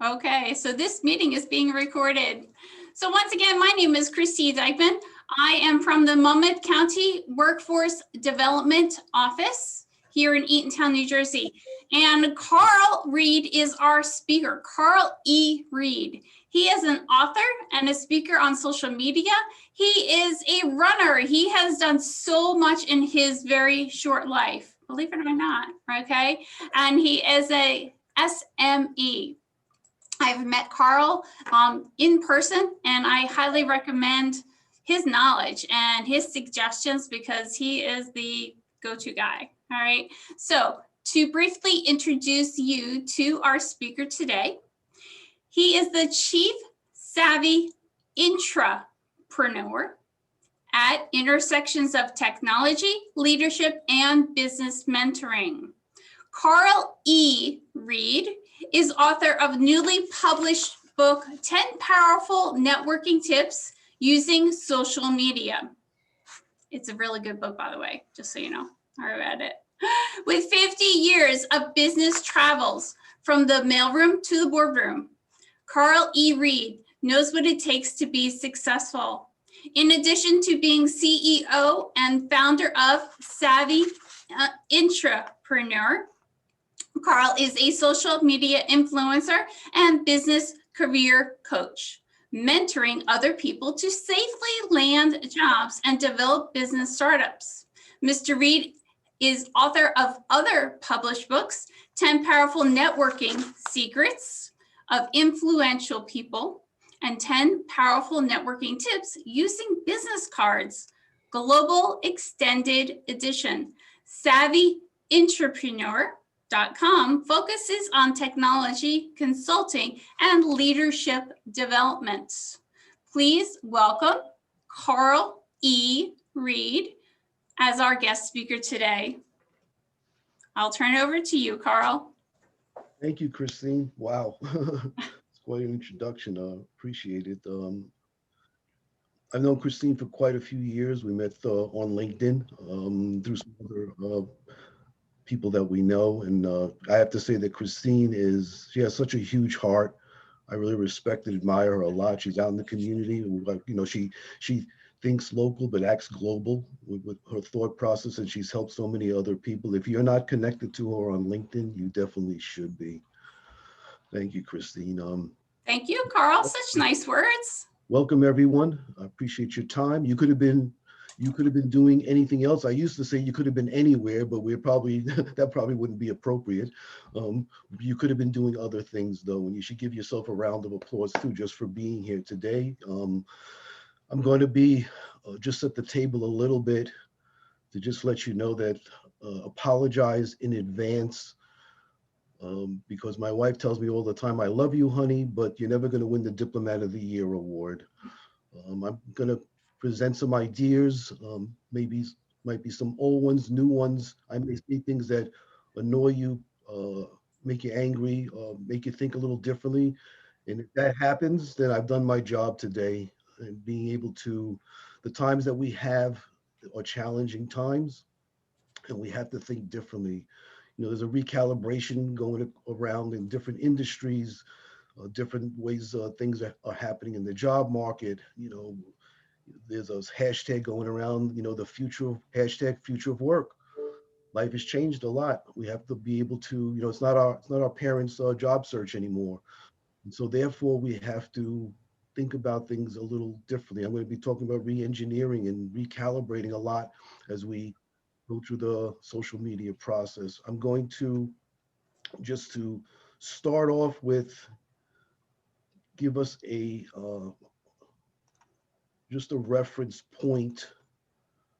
Okay, so this meeting is being recorded. So once again, my name is Christy Dykeman. I am from the Monmouth County Workforce Development Office here in Eatontown, New Jersey. And Carl Reid is our speaker, Carl E. Reid. He is an author and a speaker on social media. He is a runner. He has done so much in his very short life, believe it or not, okay? And he is a SME. I've met Carl in person, and I highly recommend his knowledge and his suggestions because he is the go-to guy. All right. So to briefly introduce you to our speaker today, he is the Chief Savvy Intrapreneur at intersections of technology, leadership, and business mentoring. Carl E. Reid is author of newly published book, 10 Powerful Networking Tips Using Social Media. It's a really good book, by the way, just so you know. I read it. With 50 years of business travels from the mailroom to the boardroom, Carl E. Reid knows what it takes to be successful. In addition to being CEO and founder of Savvy Intrapreneur, Carl is a social media influencer and business career coach, mentoring other people to safely land jobs and develop business startups. Mr. Reid is author of other published books, 10 Powerful Networking Secrets of Influential People, and 10 Powerful Networking Tips Using Business Cards, Global Extended Edition. Savvy Intrapreneur.com focuses on technology, consulting, and leadership development. Please welcome Carl E. Reid as our guest speaker today. I'll turn it over to you, Carl. Thank you, Christine. Wow, it's quite an introduction. Appreciate it. I've known Christine for quite a few years. We met on LinkedIn through some other people that we know. And I have to say that Christine she has such a huge heart. I really respect and admire her a lot. She's out in the community. You know, she thinks local, but acts global with her thought process. And she's helped so many other people. If you're not connected to her on LinkedIn, you definitely should be. Thank you, Christine. Thank you, Carl. Such nice words. Welcome, everyone. I appreciate your time. You could have been doing anything else. I used to say you could have been anywhere, but we're probably that probably wouldn't be appropriate. You could have been doing other things though, and you should give yourself a round of applause too, just for being here today. I'm going to be just at the table a little bit to just let you know that apologize in advance. Because my wife tells me all the time, I love you, honey, but you're never going to win the Diplomat of the Year award. I'm going to present some ideas, might be some old ones, new ones. I may say things that annoy you, make you angry, make you think a little differently. And if that happens, then I've done my job today. And being able to, the times that we have are challenging times, and we have to think differently. You know, there's a recalibration going around in different industries, different ways things are happening in the job market. You know, there's a hashtag going around, you know, the hashtag future of work. Life has changed a lot. We have to be able to, you know, it's not our parents' job search anymore. And so therefore we have to think about things a little differently. I'm going to be talking about re-engineering and recalibrating a lot as we go through the social media process. I'm going to just to start off with give us just a reference point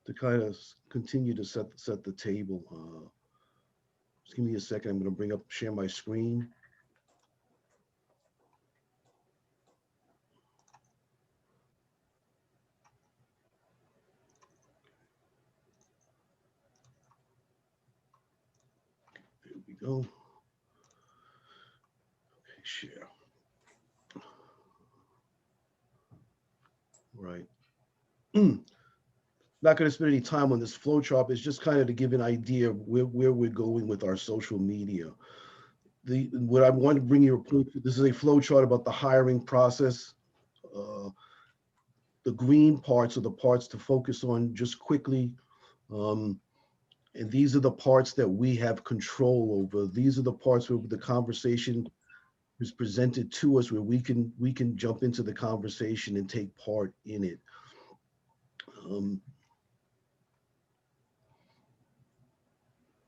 to kind of continue to set the table. Just give me a second. I'm going to share my screen. There we go. Okay, share. Right. Not going to spend any time on this flow chart. It's just kind of to give an idea of where we're going with our social media. what I want to bring your point to, this is a flow chart about the hiring process. The green parts are the parts to focus on just quickly. Um, and these are the parts that we have control over. These are the parts where the conversation is presented to us, where we can jump into the conversation and take part in it.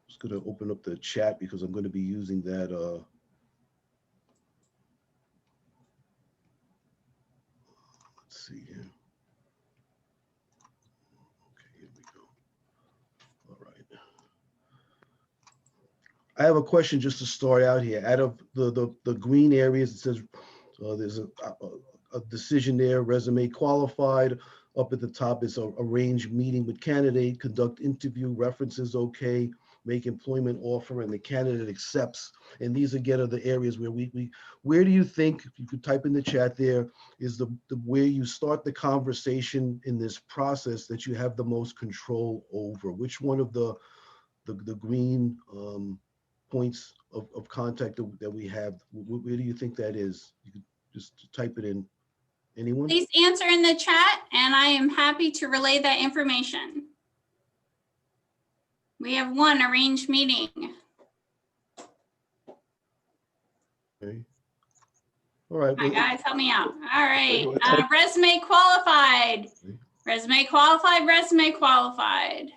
Just going to open up the chat because I'm going to be using that. Let's see here. Okay, here we go. All right. I have a question just to start out here. Out of the green areas, it says there's a decision there, resume qualified. Up at the top is arrange meeting with candidate, conduct interview, references okay, make employment offer, and the candidate accepts. And these again are the areas where where do you think, if you could type in the chat there, is the where you start the conversation in this process that you have the most control over? Which one of the green points of contact that we have, where do you think that is? You could just type it in. Anyone? Please answer in the chat, and I am happy to relay that information. We have one arranged meeting. Okay. All right. Hi, guys, help me out. All right. Type. Resume qualified. Resume qualified, resume qualified.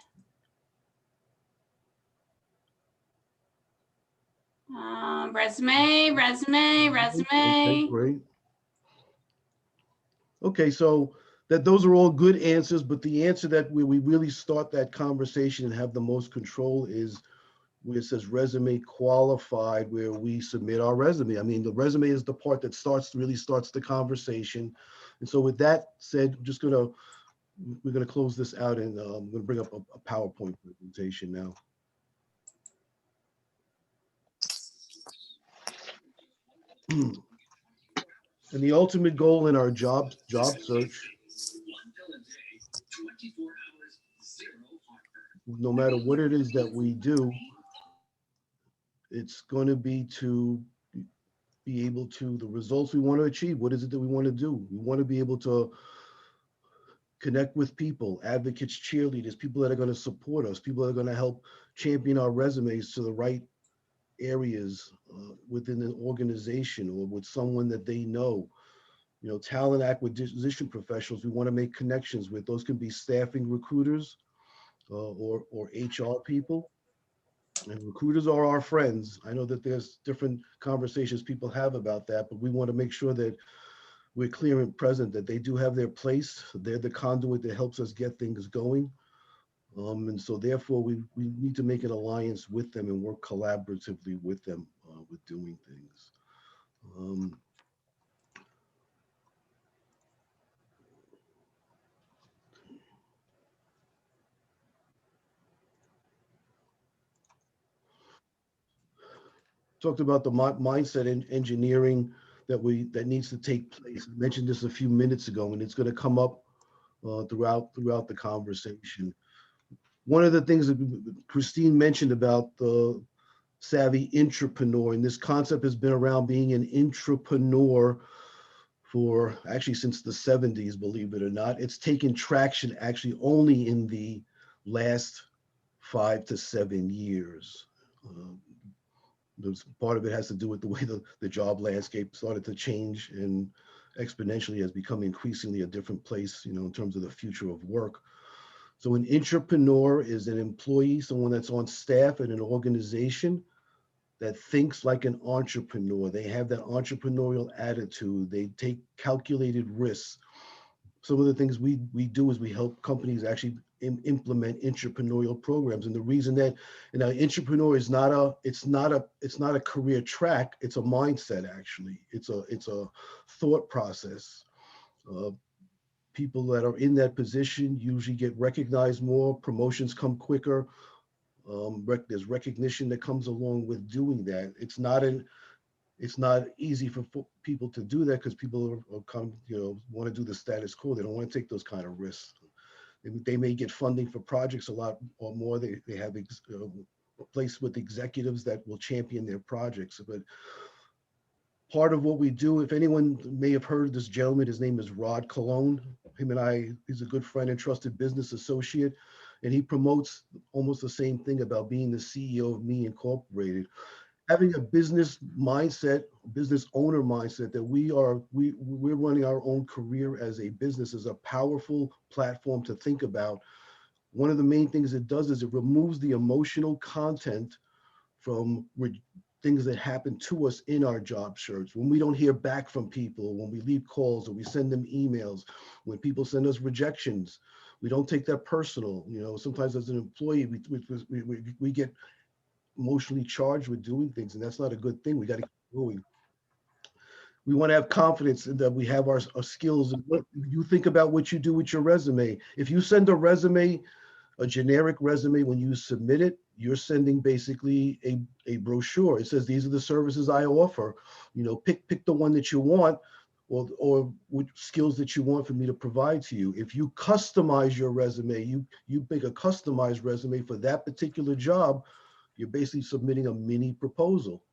Resume. Okay, great. Okay, so those are all good answers, but the answer that we really start that conversation and have the most control is where it says resume qualified, where we submit our resume. I mean, the resume is the part that really starts the conversation. And so with that said, we're gonna close this out, and I'm gonna bring up a PowerPoint presentation now. And the ultimate goal in our job search, no matter what it is that we do, it's going to be to be able to, the results we want to achieve. What is it that we want to do? We want to be able to connect with people, advocates, cheerleaders, people that are going to support us, people that are going to help champion our resumes to the right areas within an organization or with someone that they know. You know, talent acquisition professionals we want to make connections with. Those can be staffing recruiters or HR people. And recruiters are our friends. I know that there's different conversations people have about that, but we want to make sure that we're clear and present that they do have their place. They're the conduit that helps us get things going. And so therefore we need to make an alliance with them and work collaboratively with them with doing things. Talked about the mindset and engineering that needs to take place. I mentioned this a few minutes ago, and it's going to come up throughout the conversation. One of the things that Christine mentioned about the savvy intrapreneur, and this concept has been around being an intrapreneur for actually since the 70s, believe it or not. It's taken traction actually only in the last 5 to 7 years. Part of it has to do with the way the job landscape started to change and exponentially has become increasingly a different place, you know, in terms of the future of work. So an intrapreneur is an employee, someone that's on staff in an organization that thinks like an entrepreneur. They have that entrepreneurial attitude. They take calculated risks. Some of the things we do is we help companies actually implement entrepreneurial programs. And the reason that, you know, entrepreneur is not a career track. It's a mindset. Actually, it's a thought process. People that are in that position usually get recognized more. Promotions come quicker. There's recognition that comes along with doing that. It's not easy for people to do that because people want to do the status quo. They don't want to take those kind of risks. They may get funding for projects a lot or more. They have placed with executives that will champion their projects. But part of what we do, if anyone may have heard of this gentleman, his name is Rod Cologne. Him and I, he's a good friend and trusted business associate, and he promotes almost the same thing about being the CEO of Me Incorporated. Having a business mindset, business owner mindset that we're running our own career as a business is a powerful platform to think about. One of the main things it does is it removes the emotional content from things that happen to us in our job search. When we don't hear back from people, when we leave calls or we send them emails, when people send us rejections, we don't take that personal. You know, sometimes as an employee, we get emotionally charged with doing things, and that's not a good thing. We got to keep going. We want to have confidence in that we have our skills. And what you think about what you do with your resume. If you send a resume, a generic resume, when you submit it, you're sending basically a brochure. It says, these are the services I offer. You know, pick the one that you want, or which skills that you want for me to provide to you. If you customize your resume, you make a customized resume for that particular job, you're basically submitting a mini proposal.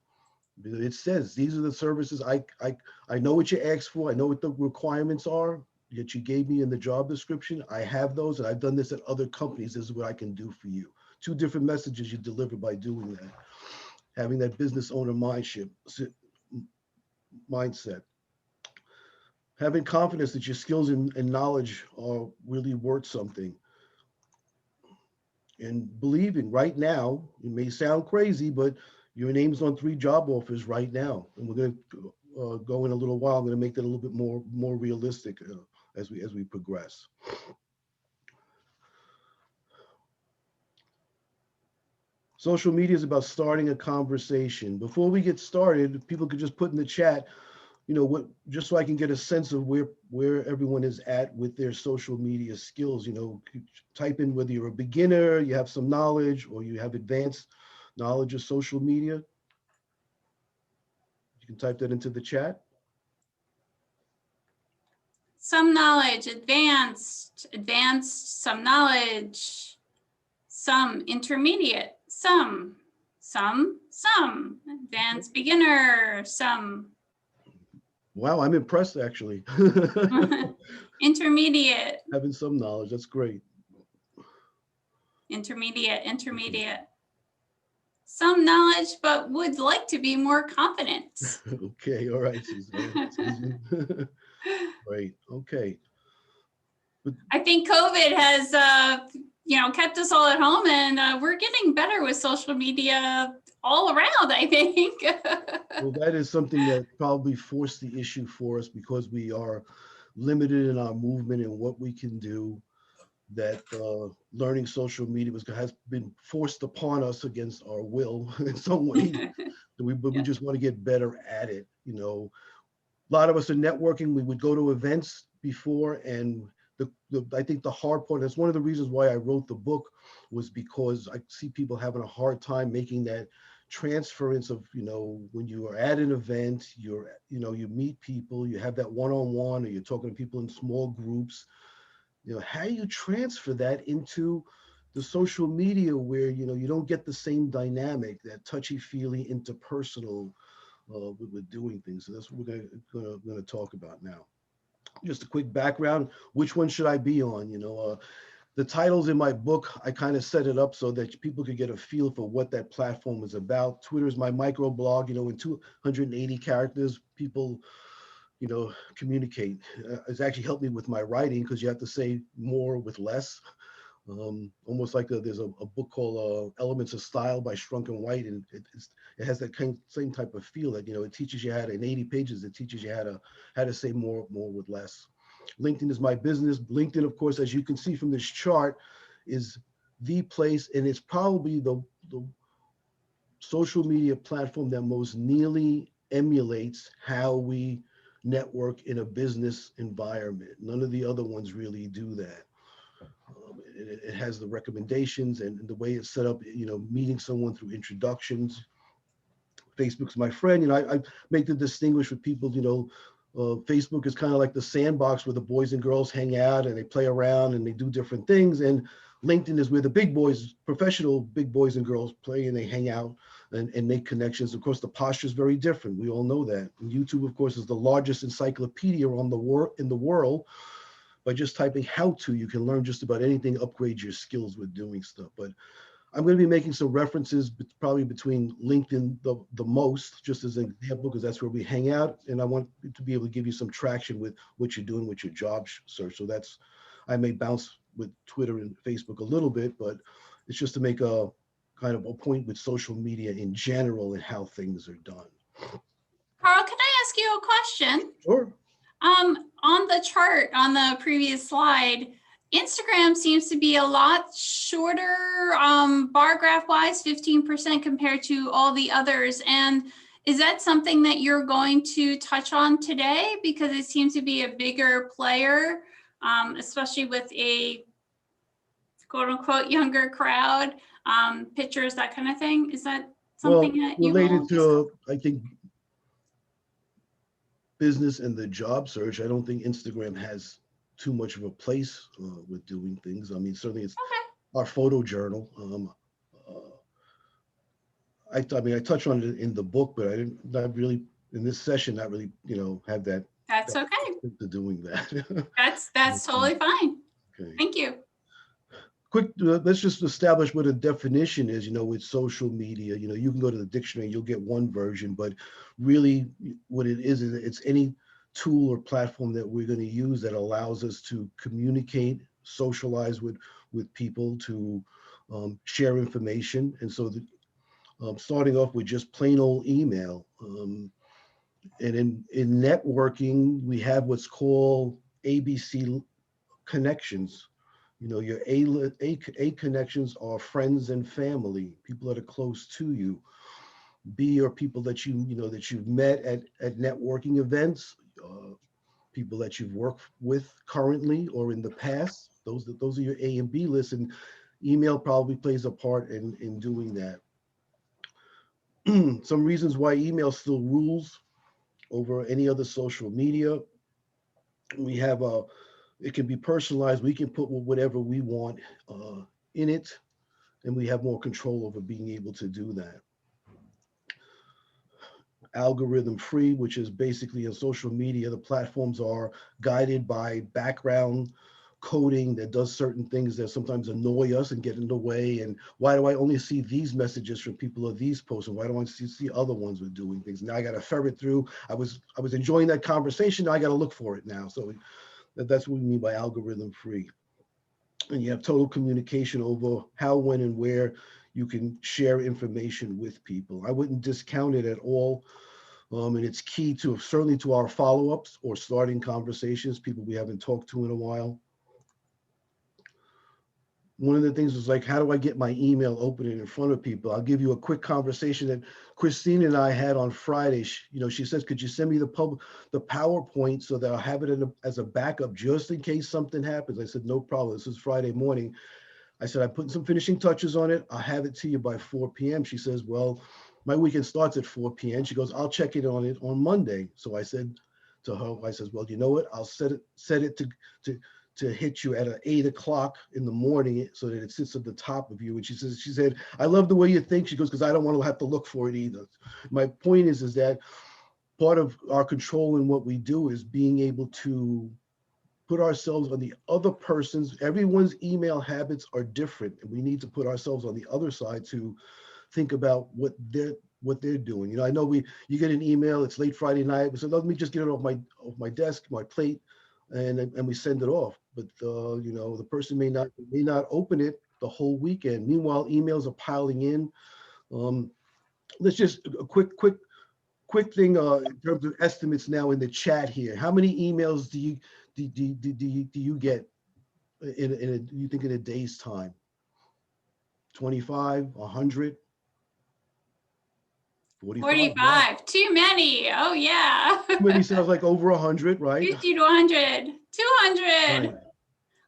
It says, these are the services I know what you asked for. I know what the requirements are that you gave me in the job description. I have those, and I've done this at other companies. This is what I can do for you. Two different messages you deliver by doing that. Having that business owner mindset. Having confidence that your skills and knowledge are really worth something. And believing right now, it may sound crazy, but your name's on 3 job offers right now. And we're going to go in a little while. I'm going to make that a little bit more realistic as we progress. Social media is about starting a conversation. Before we get started, people could just put in the chat, you know, what, just so I can get a sense of where everyone is at with their social media skills. You know, type in whether you're a beginner, you have some knowledge, or you have advanced knowledge of social media. You can type that into the chat. Some knowledge, advanced, some knowledge, some intermediate, some, advanced beginner, some. Wow, I'm impressed actually. Intermediate. Having some knowledge, that's great. Intermediate. Some knowledge, but would like to be more confident. Okay, all right, Susan. Great, okay. I think COVID has, kept us all at home, and we're getting better with social media all around, I think. Well, that is something that probably forced the issue for us because we are limited in our movement and what we can do. That learning social media has been forced upon us against our will in some ways. We just want to get better at it. You know, a lot of us are networking. We would go to events before, and I think the hard part, that's one of the reasons why I wrote the book, was because I see people having a hard time making that transference of, you know, when you are at an event, you meet people, you have that one-on-one, or you're talking to people in small groups. You know, how do you transfer that into the social media where, you know, you don't get the same dynamic, that touchy-feely interpersonal with doing things. So that's what we're going to talk about now. Just a quick background, which one should I be on? You know, the titles in my book, I kind of set it up so that people could get a feel for what that platform is about. Twitter is my micro blog, you know, in 280 characters, people, you know, communicate. It's actually helped me with my writing because you have to say more with less. Almost like there's a book called Elements of Style by Strunk and White, and it has that same type of feel that, you know, it teaches you how to, in 80 pages, it teaches you how to say more with less. LinkedIn is my business. LinkedIn, of course, as you can see from this chart, is the place, and it's probably the social media platform that most nearly emulates how we network in a business environment. None of the other ones really do that. It has the recommendations and the way it's set up, you know, meeting someone through introductions. Facebook's my friend. You know, I make the distinguish with people, you know, Facebook is kind of like the sandbox where the boys and girls hang out and they play around and they do different things. And LinkedIn is where the big boys, professional big boys and girls play, and they hang out and make connections. Of course, the posture is very different. We all know that. And YouTube, of course, is the largest encyclopedia in the world. By just typing how to, you can learn just about anything, upgrade your skills with doing stuff. But I'm going to be making some references probably between LinkedIn the most, just as an example, because that's where we hang out. And I want to be able to give you some traction with what you're doing with your job search. So that's, I may bounce with Twitter and Facebook a little bit, but it's just to make a kind of a point with social media in general and how things are done. Carl, can I ask you a question? Sure. On the chart on the previous slide, Instagram seems to be a lot shorter, bar graph wise, 15% compared to all the others. And is that something that you're going to touch on today? Because it seems to be a bigger player, especially with a quote unquote younger crowd, pictures, that kind of thing. Is that something that you related will to, I think, business and the job search, I don't think Instagram has too much of a place with doing things. I mean, certainly it's our photo journal. I mean, I touched on it in the book, but I didn't, not really in this session, not really, have that. That's okay. To doing that. That's totally fine. Okay. Thank you. Quick, let's just establish what a definition is, with social media. You can go to the dictionary, you'll get one version, but really what it is it's any tool or platform that we're going to use that allows us to communicate, socialize with people, to share information. And so starting off with just plain old email. And in networking, we have what's called ABC connections. Your A connections are friends and family, people that are close to you. B are people that that you've met at networking events, people that you've worked with currently or in the past. Those are your A and B lists, and email probably plays a part in doing that. Some reasons why email still rules over any other social media. We have it can be personalized. We can put whatever we want in it, and we have more control over being able to do that. Algorithm free, which is basically in social media, the platforms are guided by background coding that does certain things that sometimes annoy us and get in the way. And why do I only see these messages from people of these posts, and why do I see other ones with doing things? Now I got to ferret through. I was enjoying that conversation. Now I got to look for it now. So that's what we mean by algorithm free. And you have total communication over how, when, and where you can share information with people. I wouldn't discount it at all. And it's key to certainly to our follow-ups or starting conversations, people we haven't talked to in a while. One of the things was like, how do I get my email open and in front of people? I'll give you a quick conversation that Christine and I had on Friday. She says, could you send me the PowerPoint so that I'll have it as a backup just in case something happens? I said, no problem. This is Friday morning. I said, I put some finishing touches on it. I'll have it to you by 4 p.m. She says, well, my weekend starts at 4 p.m. She goes, I'll check it on Monday. So I said to her, I says, well, you know what? I'll set it to hit you at 8 o'clock in the morning so that it sits at the top of you. And she said, I love the way you think. She goes, because I don't want to have to look for it either. My point is that part of our control in what we do is being able to put ourselves on the other person's. Everyone's email habits are different, and we need to put ourselves on the other side to think about what they're doing. I know you get an email, it's late Friday night, we said, let me just get it off my desk, my plate, and we send it off. But the person may not open it the whole weekend. Meanwhile, emails are piling in. Let's just a quick thing in terms of estimates now in the chat here. How many emails do you get you think in a day's time? 25, 100? 45, wow. Too many. Oh yeah. Maybe sounds like over 100, right? 50 to 100, 200. Right.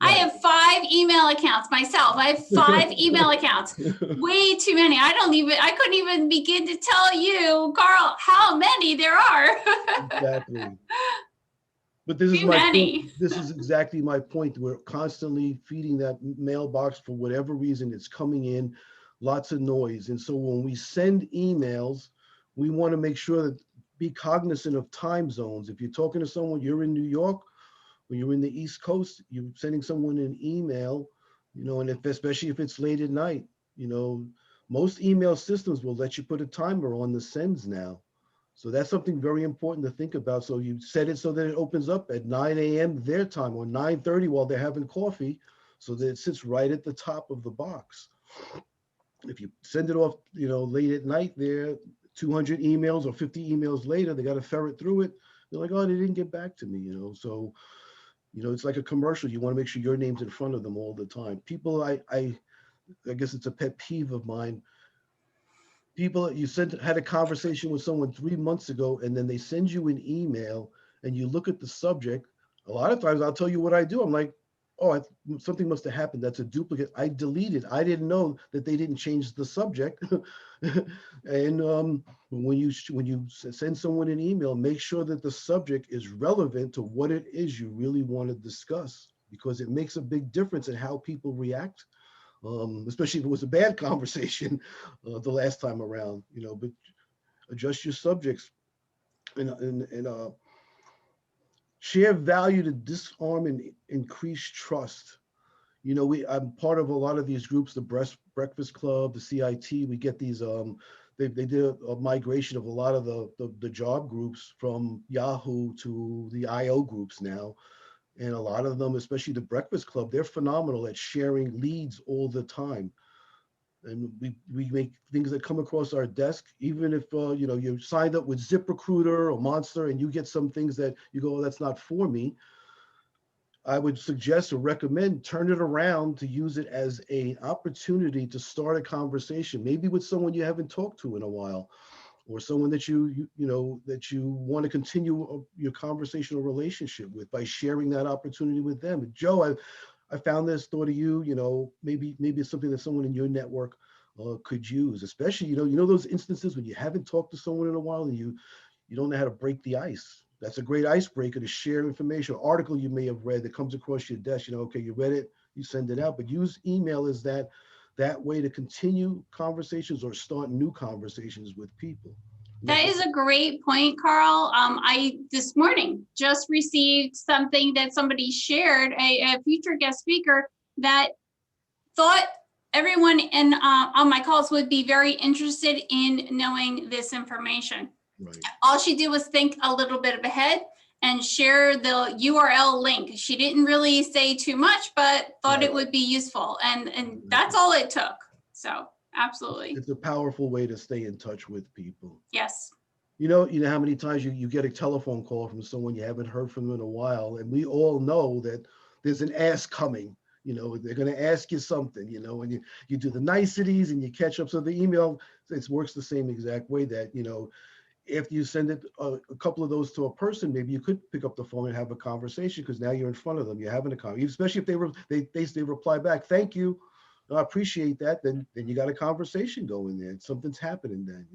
I have 5 email accounts myself. I have 5 email accounts. Way too many. I couldn't even begin to tell you, Carl, how many there are. Exactly. But this is Too my point. many. This is exactly my point. We're constantly feeding that mailbox for whatever reason. It's coming in, lots of noise. And so when we send emails, we want to make sure that be cognizant of time zones. If you're talking to someone, you're in New York, when you're in the East Coast, you're sending someone an email, and if, especially if it's late at night, you know, most email systems will let you put a timer on the sends now. So that's something very important to think about. So you set it so that it opens up at 9 a.m. their time or 9:30 while they're having coffee, so that it sits right at the top of the box. If you send it off, late at night, there, 200 emails or 50 emails later, they got to ferret through it. They're like, oh, they didn't get back to me. So, it's like a commercial. You want to make sure your name's in front of them all the time. People, I guess it's a pet peeve of mine. People, you had a conversation with someone 3 months ago, and then they send you an email, and you look at the subject. A lot of times, I'll tell you what I do. I'm like, oh, something must have happened. That's a duplicate. I deleted. I didn't know that they didn't change the subject. And when you send someone an email, make sure that the subject is relevant to what it is you really want to discuss, because it makes a big difference in how people react, especially if it was a bad conversation the last time around. But adjust your subjects and share value to disarm and increase trust. I'm part of a lot of these groups, the Breakfast Club, the CIT. We get these. They did a migration of a lot of the job groups from Yahoo to the IO groups now, and a lot of them, especially the Breakfast Club, they're phenomenal at sharing leads all the time. And we make things that come across our desk, even if you're signed up with ZipRecruiter or Monster, and you get some things that you go, oh, that's not for me. I would suggest or recommend turn it around to use it as an opportunity to start a conversation, maybe with someone you haven't talked to in a while, or someone that that you want to continue your conversational relationship with by sharing that opportunity with them. Joe, I found this, thought of you. Maybe it's something that someone in your network could use, especially those instances when you haven't talked to someone in a while and you don't know how to break the ice. That's a great icebreaker to share information, an article you may have read that comes across your desk. Okay, you read it, you send it out, but use email as that way to continue conversations or start new conversations with people. That is a great point, Carl. I this morning just received something that somebody shared, a future guest speaker that thought everyone on my calls would be very interested in knowing this information. Right. All she did was think a little bit ahead and share the URL link. She didn't really say too much, but thought it would be useful. And that's all it took. So absolutely. It's a powerful way to stay in touch with people. Yes. You know how many times you get a telephone call from someone you haven't heard from in a while, and we all know that there's an ask coming. They're going to ask you something, and you do the niceties and you catch up. So the email, it works the same exact way that, if you send it a couple of those to a person, maybe you could pick up the phone and have a conversation, because now you're in front of them. You're having a conversation, especially if they reply back, thank you, I appreciate that. Then you got a conversation going there. Something's happening then.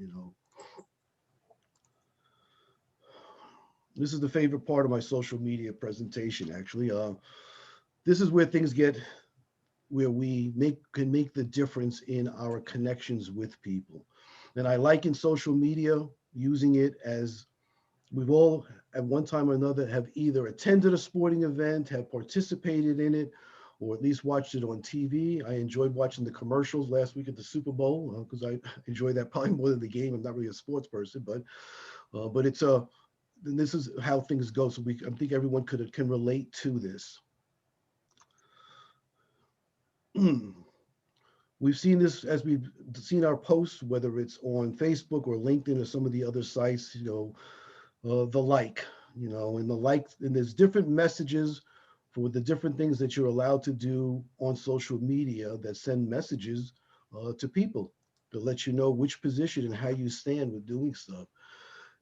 This is the favorite part of my social media presentation, actually. This is where things get, where we can make the difference in our connections with people. And I like in social media using it as we've all at one time or another have either attended a sporting event, have participated in it, or at least watched it on TV. I enjoyed watching the commercials last week at the Super Bowl, because I enjoy that probably more than the game. I'm not really a sports person, but it's this is how things go. So I think everyone can relate to this. We've seen this as we've seen our posts, whether it's on Facebook or LinkedIn or some of the other sites, the like, and there's different messages for the different things that you're allowed to do on social media that send messages to people to let you know which position and how you stand with doing stuff.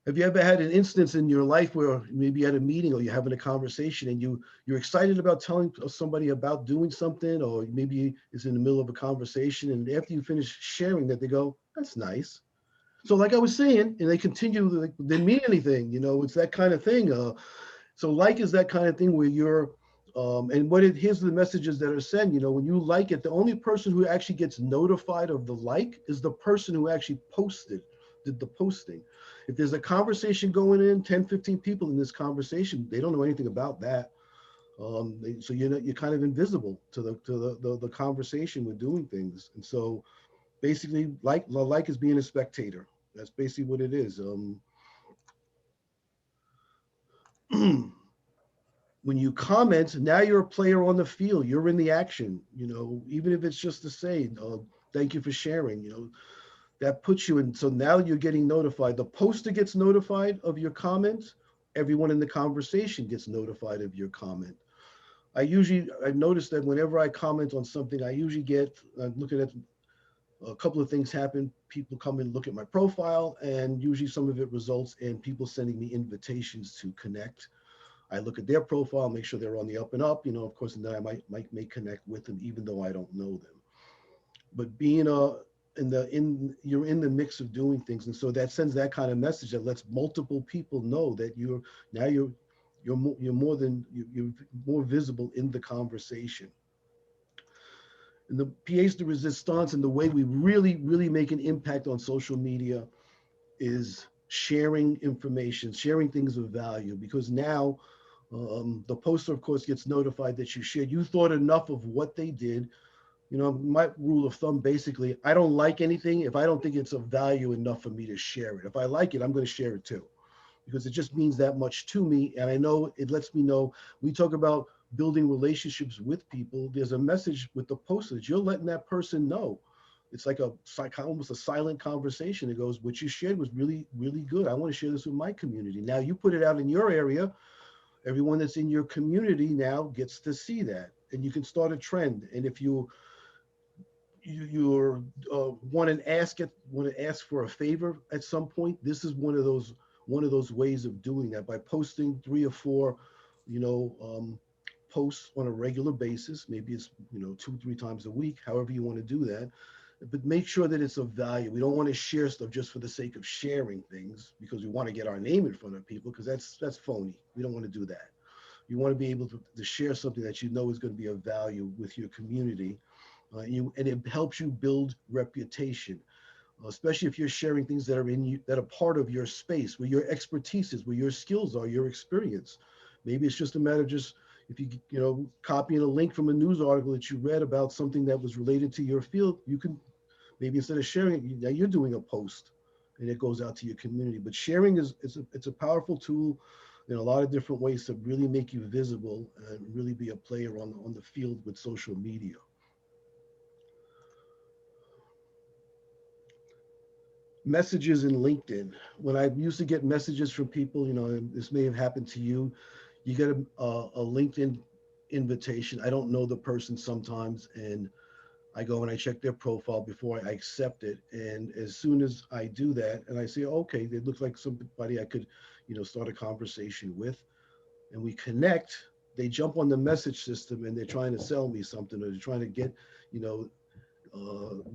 Have you ever had an instance in your life where maybe at a meeting or you're having a conversation and you're excited about telling somebody about doing something, or maybe it's in the middle of a conversation, and after you finish sharing that, they go, that's nice. So like I was saying, and they continue, like, they didn't mean anything, it's that kind of thing. So like is that kind of thing where you're, and what it, here's the messages that are sent, you know, when you like it, the only person who actually gets notified of the like is the person who actually posted, did the posting. If there's a conversation going in, 10, 15 people in this conversation, they don't know anything about that. So you're kind of invisible to the conversation with doing things. And so basically like is being a spectator. That's basically what it is. When you comment, now you're a player on the field. You're in the action. You know, even if it's just to say, "Thank you for sharing." You know, that puts you in. So now you're getting notified. The poster gets notified of your comment. Everyone in the conversation gets notified of your comment. I notice that whenever I comment on something, I usually get looking at a couple of things happen. People come and look at my profile, and usually some of it results in people sending me invitations to connect. I look at their profile, make sure they're on the up and up, you know, of course, and then I may connect with them even though I don't know them. But being in you're in the mix of doing things, and so that sends that kind of message that lets multiple people know that you're more visible in the conversation. And the pièce de resistance and the way we really make an impact on social media is sharing information, sharing things of value, because now the poster, of course, gets notified that you shared. You thought enough of what they did. You know, my rule of thumb, basically, I don't like anything if I don't think it's of value enough for me to share it. If I like it, I'm going to share it too, because it just means that much to me. And I know it lets me know, we talk about building relationships with people. There's a message with the poster that you're letting that person know. It's like almost a silent conversation. It goes, what you shared was really good. I want to share this with my community. Now you put it out in your area, everyone that's in your community now gets to see that, and you can start a trend. And if you're want to ask for a favor at some point, this is one of those ways of doing that, by posting 3 or 4, you know, posts on a regular basis. Maybe it's, you know, 2, 3 times a week, however you want to do that. But make sure that it's of value. We don't want to share stuff just for the sake of sharing things because we want to get our name in front of people, because that's phony. We don't want to do that. You want to be able to share something that you know is going to be of value with your community, and it helps you build reputation, especially if you're sharing things that are in you, that are part of your space, where your expertise is, where your skills are, your experience. Maybe it's just a matter of just, if you know, copying a link from a news article that you read about something that was related to your field. You can, maybe instead of sharing it, now you're doing a post and it goes out to your community. But sharing it's a powerful tool in a lot of different ways to really make you visible and really be a player on the field with social media. Messages in LinkedIn. When I used to get messages from people, you know, and this may have happened to you, you get a LinkedIn invitation. I don't know the person sometimes, and I go and I check their profile before I accept it. And as soon as I do that, and I say, okay, it looks like somebody I could, you know, start a conversation with, and we connect, they jump on the message system and they're trying to sell me something, or they're trying to get, you know,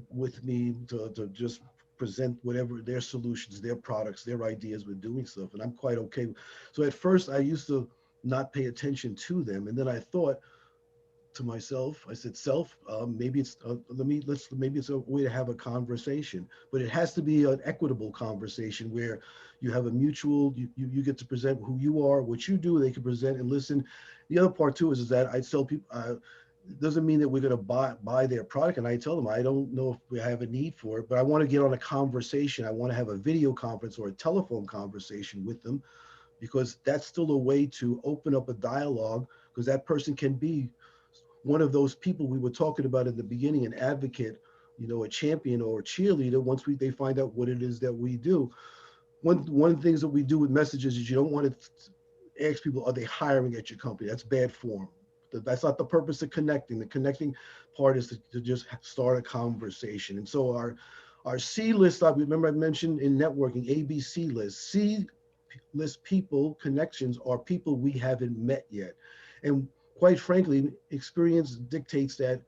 with me to just present whatever their solutions, their products, their ideas with doing stuff. And I'm quite okay. So at first I used to not pay attention to them. And then I thought to myself, I said, self, maybe it's, maybe it's a way to have a conversation, but it has to be an equitable conversation where you have a mutual, you get to present who you are, what you do, they can present and listen. The other part too is that I tell people, it doesn't mean that we're going to buy their product. And I tell them, I don't know if we have a need for it, but I want to get on a conversation. I want to have a video conference or a telephone conversation with them, because that's still a way to open up a dialogue, because that person can be one of those people we were talking about in the beginning, an advocate, you know, a champion or a cheerleader. Once they find out what it is that we do, one of the things that we do with messages is you don't want to ask people, are they hiring at your company? That's bad form. That's not the purpose of connecting. The connecting part is to just start a conversation. And so our C list, I remember I mentioned in networking, ABC list. C list people, connections, are people we haven't met yet. And quite frankly, experience dictates that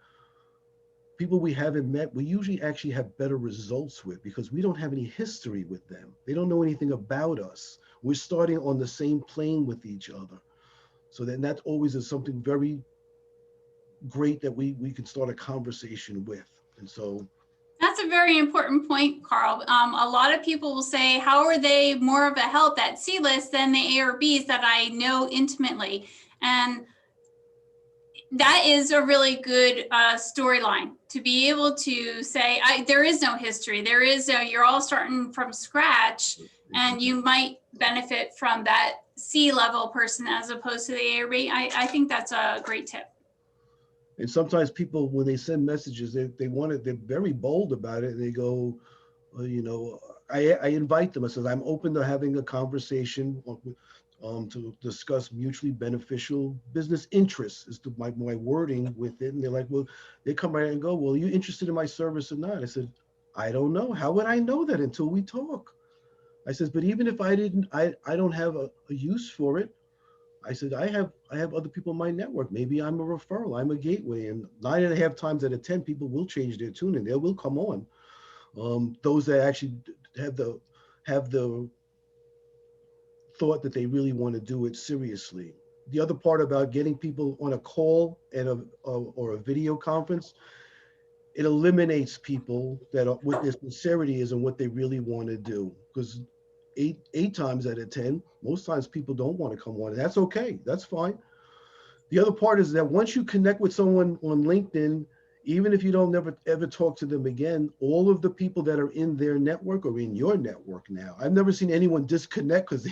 people we haven't met, we usually actually have better results with, because we don't have any history with them. They don't know anything about us. We're starting on the same plane with each other. So then that always is something very great that we can start a conversation with. And so That's a very important point, Carl. A lot of people will say, how are they more of a help at C-list than the A or Bs that I know intimately? And that is a really good storyline to be able to say, there is no history. There is no, you're all starting from scratch, and you might benefit from that C-level person as opposed to the A or B. I think that's a great tip. and sometimes people, when they send messages, they want it, they're very bold about it. And they go, you know, I invite them. I says, I'm open to having a conversation to discuss mutually beneficial business interests is my wording with it. And they're like, well, they come right and go, well, are you interested in my service or not? I said, I don't know. How would I know that until we talk? I says, but even if I didn't, I don't have a use for it. I said, I have other people in my network. Maybe I'm a referral. I'm a gateway. And 9.5 times out of 10, people will change their tune and they will come on. Those that actually have the thought that they really want to do it seriously. The other part about getting people on a call and or a video conference, it eliminates people that are, what their sincerity is and what they really want to do. Because eight times out of 10, most times people don't want to come on. And that's okay. That's fine. The other part is that once you connect with someone on LinkedIn, even if you don't never ever talk to them again, all of the people that are in their network are in your network now. I've never seen anyone disconnect because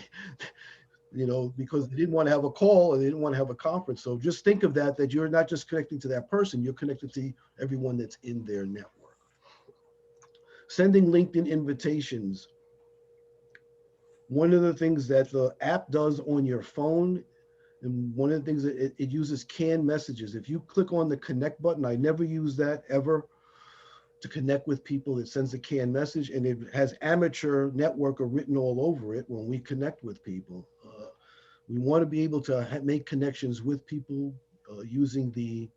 because they didn't want to have a call or they didn't want to have a conference. So just think of that you're not just connecting to that person, you're connected to everyone that's in their network. Sending LinkedIn invitations. One of the things that the app does on your phone, and one of the things that it uses canned messages. If you click on the connect button, I never use that ever to connect with people. It sends a canned message and it has amateur networker written all over it when we connect with people. We want to be able to make connections with people using the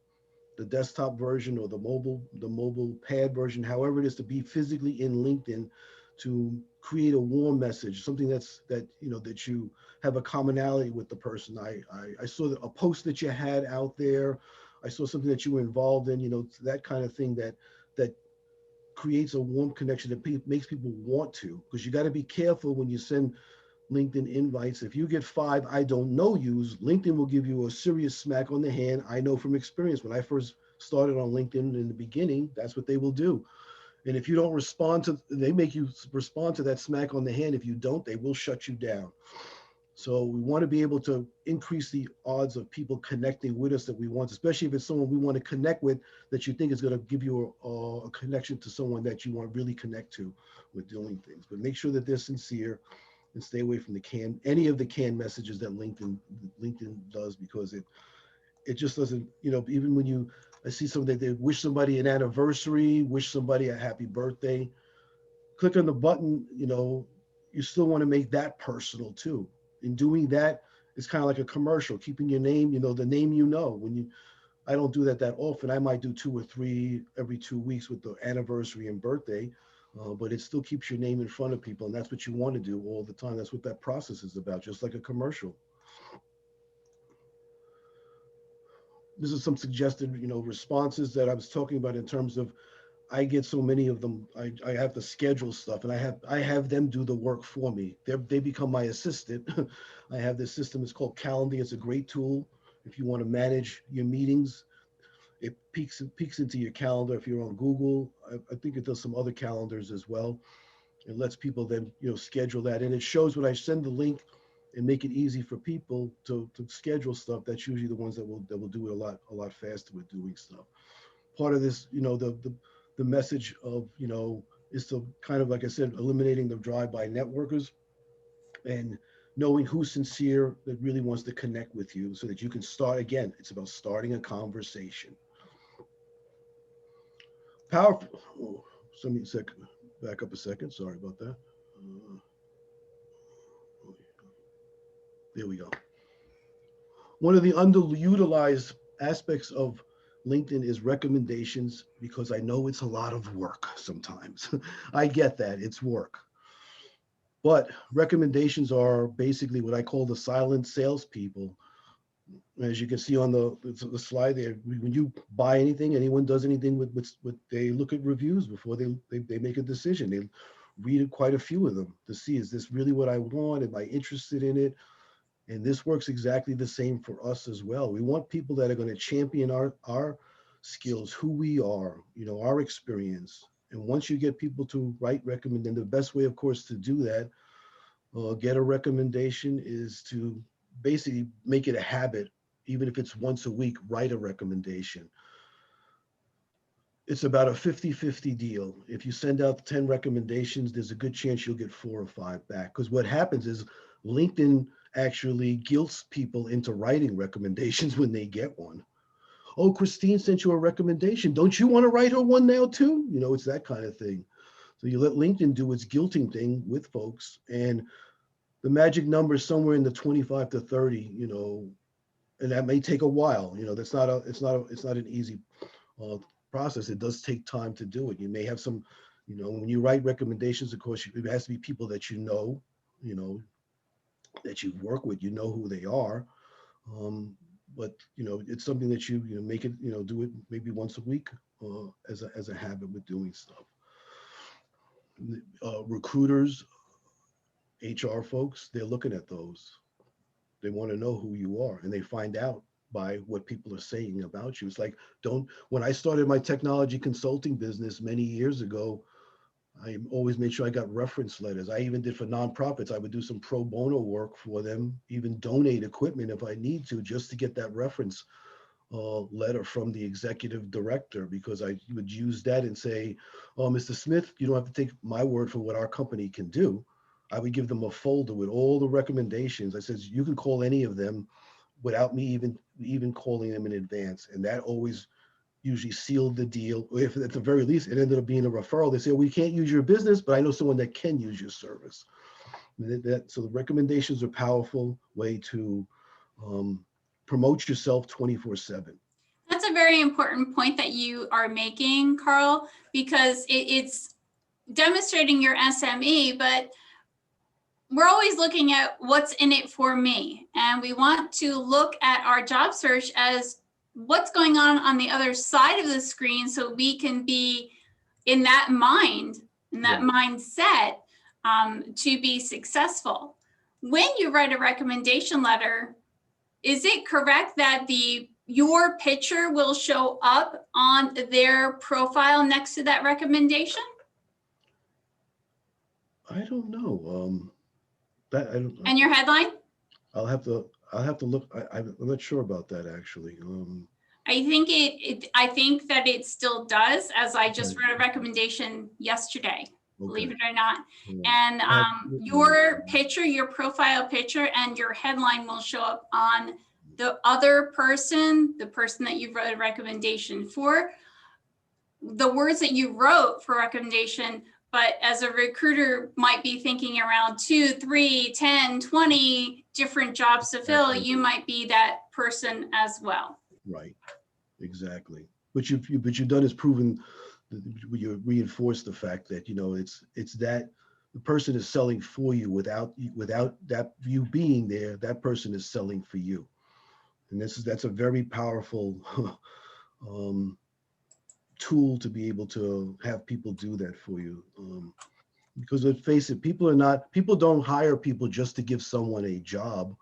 desktop version or the mobile pad version, however it is, to be physically in LinkedIn, to create a warm message, something that you have a commonality with the person. I saw a post that you had out there. I saw something that you were involved in, that kind of thing that creates a warm connection that makes people want to, because you got to be careful when you send LinkedIn invites. If you get 5 I don't know yous, LinkedIn will give you a serious smack on the hand. I know from experience, when I first started on LinkedIn in the beginning, that's what they will do. And if you don't respond they make you respond to that smack on the hand. If you don't, they will shut you down. So we want to be able to increase the odds of people connecting with us that we want, especially if it's someone we want to connect with that you think is going to give you a connection to someone that you want to really connect to with doing things. But make sure that they're sincere and stay away from any of the canned messages that LinkedIn does, because it just doesn't, even when I see something, they wish somebody an anniversary, wish somebody a happy birthday, click on the button, you still want to make that personal too. In doing that, it's kind of like a commercial, keeping your name, the name, I don't do that often. I might do 2 or 3 every 2 weeks with the anniversary and birthday, but it still keeps your name in front of people. And that's what you want to do all the time. That's what that process is about, just like a commercial. This is some suggested, responses that I was talking about in terms of, I get so many of them. I have to schedule stuff, and I have them do the work for me. They become my assistant. I have this system. It's called Calendly. It's a great tool if you want to manage your meetings. It peeks into your calendar if you're on Google. I think it does some other calendars as well. It lets people then schedule that, and it shows when I send the link and make it easy for people to schedule stuff. That's usually the ones that will do it a lot faster with doing stuff. Part of this, the message of, is to kind of, like I said, eliminating the drive-by networkers and knowing who's sincere, that really wants to connect with you so that you can start. Again, it's about starting a conversation. Powerful. Oh, back up a second. Sorry about that. There we go. One of the underutilized aspects of LinkedIn is recommendations, because I know it's a lot of work sometimes. I get that, it's work. But recommendations are basically what I call the silent salespeople. As you can see on the slide there, when you buy anything, anyone does anything with they look at reviews before they make a decision. They read quite a few of them to see, is this really what I want? Am I interested in it? And this works exactly the same for us as well. We want people that are going to champion our skills, who we are, our experience. And once you get people to write recommend, and the best way, of course, to do that, get a recommendation is to basically make it a habit, even if it's once a week, write a recommendation. It's about a 50-50 deal. If you send out 10 recommendations, there's a good chance you'll get 4 or 5 back. Because what happens is LinkedIn actually guilts people into writing recommendations when they get one. Oh, Christine sent you a recommendation. Don't you want to write her one now too? It's that kind of thing. So you let LinkedIn do its guilting thing with folks, and the magic number is somewhere in the 25 to 30, and that may take a while. It's not an easy process. It does take time to do it. You may have some, when you write recommendations, of course, it has to be people that that you work with, who they are. But it's something that you make it, do it maybe once a week as a habit with doing stuff. Recruiters, HR folks, they're looking at those. They want to know who you are, and they find out by what people are saying about you. It's like, when I started my technology consulting business many years ago, I always made sure I got reference letters. I even did for nonprofits. I would do some pro bono work for them, even donate equipment if I need to, just to get that reference letter from the executive director, because I would use that and say, oh, Mr. Smith, you don't have to take my word for what our company can do. I would give them a folder with all the recommendations. I said, you can call any of them without me even calling them in advance. And that always usually sealed the deal. If at the very least it ended up being a referral, they say, we can't use your business, but I know someone that can use your service. So the recommendations are a powerful way to promote yourself 24/7. That's a very important point that you are making, Carl, because it's demonstrating your SME, but we're always looking at what's in it for me. And we want to look at our job search as what's going on the other side of the screen, so we can be in that mindset to be successful. When you write a recommendation letter, is it correct that your picture will show up on their profile next to that recommendation? I don't know. That I don't. And your headline? I'll have to look. I'm not sure about that actually. I think that it still does, as I just wrote a recommendation yesterday, believe it or not. And your picture, your profile picture, and your headline will show up on the other person, the person that you wrote a recommendation for, the words that you wrote for recommendation. But as a recruiter might be thinking around 2, 3, 10, 20 different jobs to fill, you might be that person as well. Right, exactly. What you've done is proven, you reinforce the fact that it's that the person is selling for you without that you being there. That person is selling for you, and that's a very powerful tool to be able to have people do that for you. Because let's face it, people don't hire people just to give someone a job.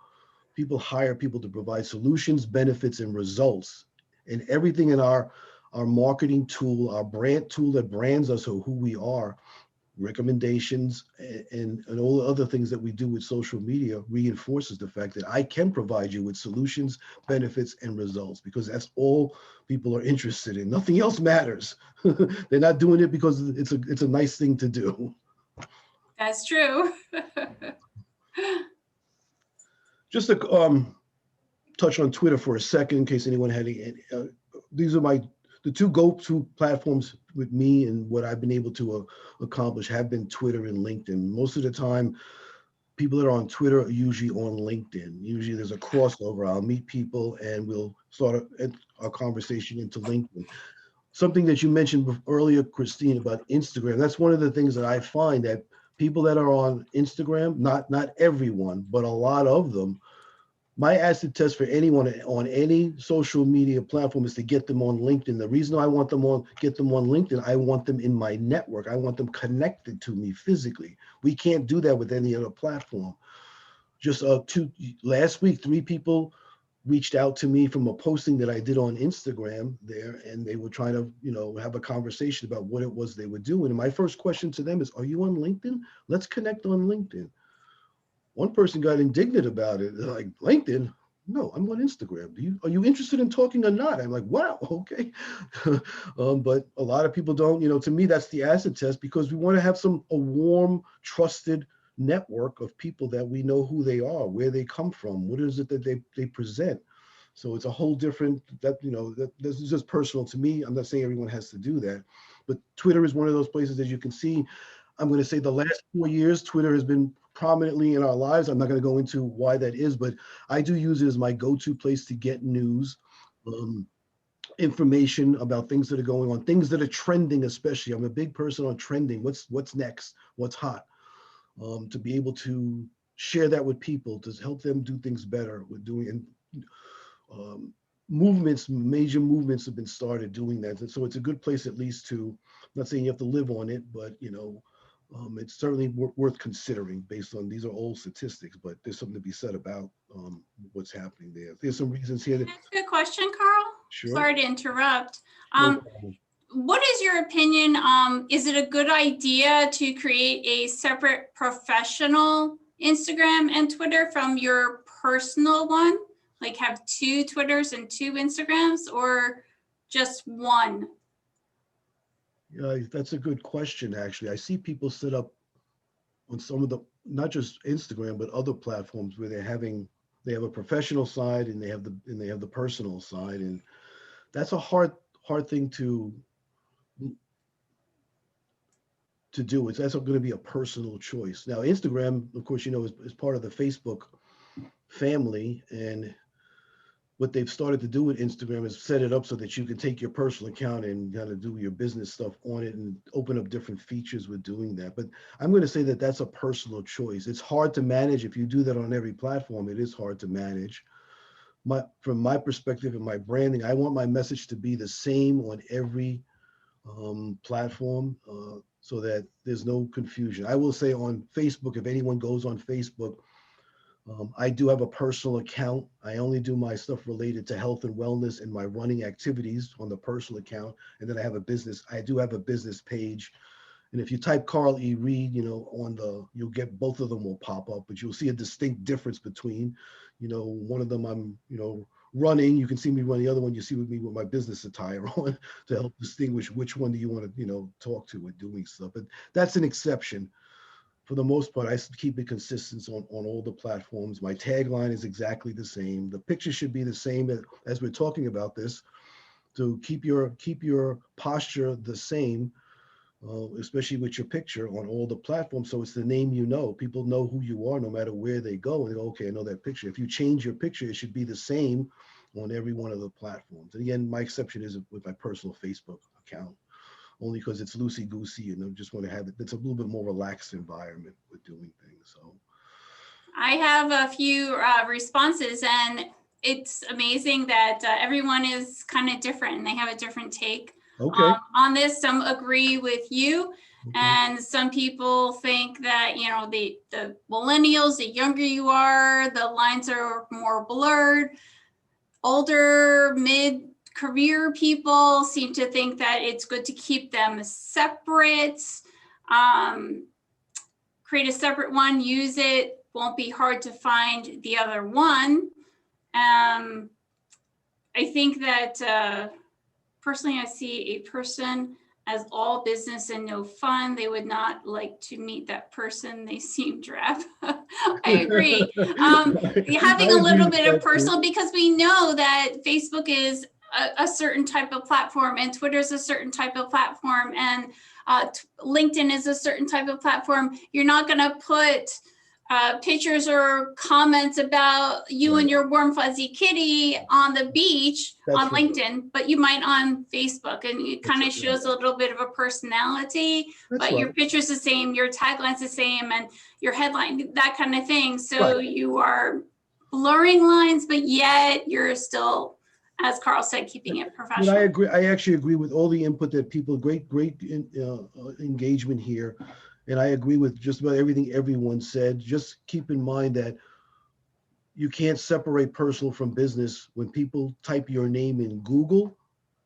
People hire people to provide solutions, benefits, and results. And everything in our marketing tool, our brand tool that brands us who we are, recommendations, and all the other things that we do with social media reinforces the fact that I can provide you with solutions, benefits, and results, because that's all people are interested in. Nothing else matters. They're not doing it because it's a nice thing to do. That's true. Just to touch on Twitter for a second, in case anyone had any. These are the two go-to platforms with me, and what I've been able to accomplish have been Twitter and LinkedIn. Most of the time, people that are on Twitter are usually on LinkedIn. Usually there's a crossover. I'll meet people and we'll start our conversation into LinkedIn. Something that you mentioned earlier, Christine, about Instagram. That's one of the things that I find, that people that are on Instagram, not everyone, but a lot of them, My acid test for anyone on any social media platform is to get them on LinkedIn. The reason I want them get them on LinkedIn, I want them in my network. I want them connected to me physically. We can't do that with any other platform. Just last week, 3 people reached out to me from a posting that I did on Instagram there, and they were trying to, have a conversation about what it was they were doing. And my first question to them is, are you on LinkedIn? Let's connect on LinkedIn. One person got indignant about it. They're like, LinkedIn? No, I'm on Instagram. Are you interested in talking or not? I'm like, wow, okay. But a lot of people don't, to me, that's the acid test, because we want to have a warm, trusted network of people that we know who they are, where they come from, what is it that they present. So it's a whole different, this is just personal to me. I'm not saying everyone has to do that, but Twitter is one of those places, as you can see. I'm going to say the last 4 years, Twitter has been prominently in our lives. I'm not going to go into why that is, but I do use it as my go-to place to get news, information about things that are going on, things that are trending, especially. I'm a big person on trending. What's next? What's hot? To be able to share that with people, to help them do things better with doing, and major movements have been started doing that. And so it's a good place, at least, to, I'm not saying you have to live on it, but it's certainly worth considering based on, these are old statistics, but there's something to be said about what's happening there. There's some reasons here that. That's a good question, Carl. Sure. Sorry to interrupt. No problem. What is your opinion? Is it a good idea to create a separate professional Instagram and Twitter from your personal one? Like have 2 Twitters and 2 Instagrams, or just one? Yeah, that's a good question, actually. I see people set up on some of the, not just Instagram, but other platforms where they have a professional side and they have the personal side. And that's a hard thing to do. That's going to be a personal choice. Now, Instagram, of course, is part of the Facebook family, and what they've started to do with Instagram is set it up so that you can take your personal account and kind of do your business stuff on it and open up different features with doing that. But I'm going to say that that's a personal choice. It's hard to manage. If you do that on every platform, it is hard to manage. From my perspective and my branding, I want my message to be the same on every platform, so that there's no confusion. I will say on Facebook, if anyone goes on Facebook, I do have a personal account. I only do my stuff related to health and wellness and my running activities on the personal account. And then I do have a business page. And if you type Carl E. Reid, you'll get, both of them will pop up, but you'll see a distinct difference between, one of them I'm, running. You can see me run. The other one, you see me with my business attire on, to help distinguish which one do you want to, talk to with doing stuff. But that's an exception. For the most part, I keep it consistent on all the platforms. My tagline is exactly the same. The picture should be the same as we're talking about this, to keep your posture the same, especially with your picture on all the platforms. So it's the name, people know who you are no matter where they go. And they go, okay, I know that picture. If you change your picture, it should be the same on every one of the platforms. And again, my exception is with my personal Facebook account, only because it's loosey-goosey, and I just want to have it. It's a little bit more relaxed environment with doing things. So I have a few responses, and it's amazing that everyone is kind of different and they have a different take on this. Some agree with you, and some people think that, the millennials, the younger you are, the lines are more blurred. Older, mid-career people seem to think that it's good to keep them separate. Create a separate one, use it, won't be hard to find the other one. I think that personally, I see a person as all business and no fun. They would not like to meet that person. They seem drab. I agree. Having a little bit of personal, because we know that Facebook is a certain type of platform, and Twitter is a certain type of platform, and LinkedIn is a certain type of platform. You're not going to put pictures or comments about you and your warm fuzzy kitty on the beach on LinkedIn, but you might on Facebook, and it kind of shows a little bit of a personality, but your picture's the same, your tagline's the same, and your headline, that kind of thing. So you are blurring lines, but yet you're still, as Carl said, keeping it And I professional. agree. I actually agree with all the input that people, great engagement here. And I agree with just about everything everyone said. Just keep in mind that you can't separate personal from business. When people type your name in Google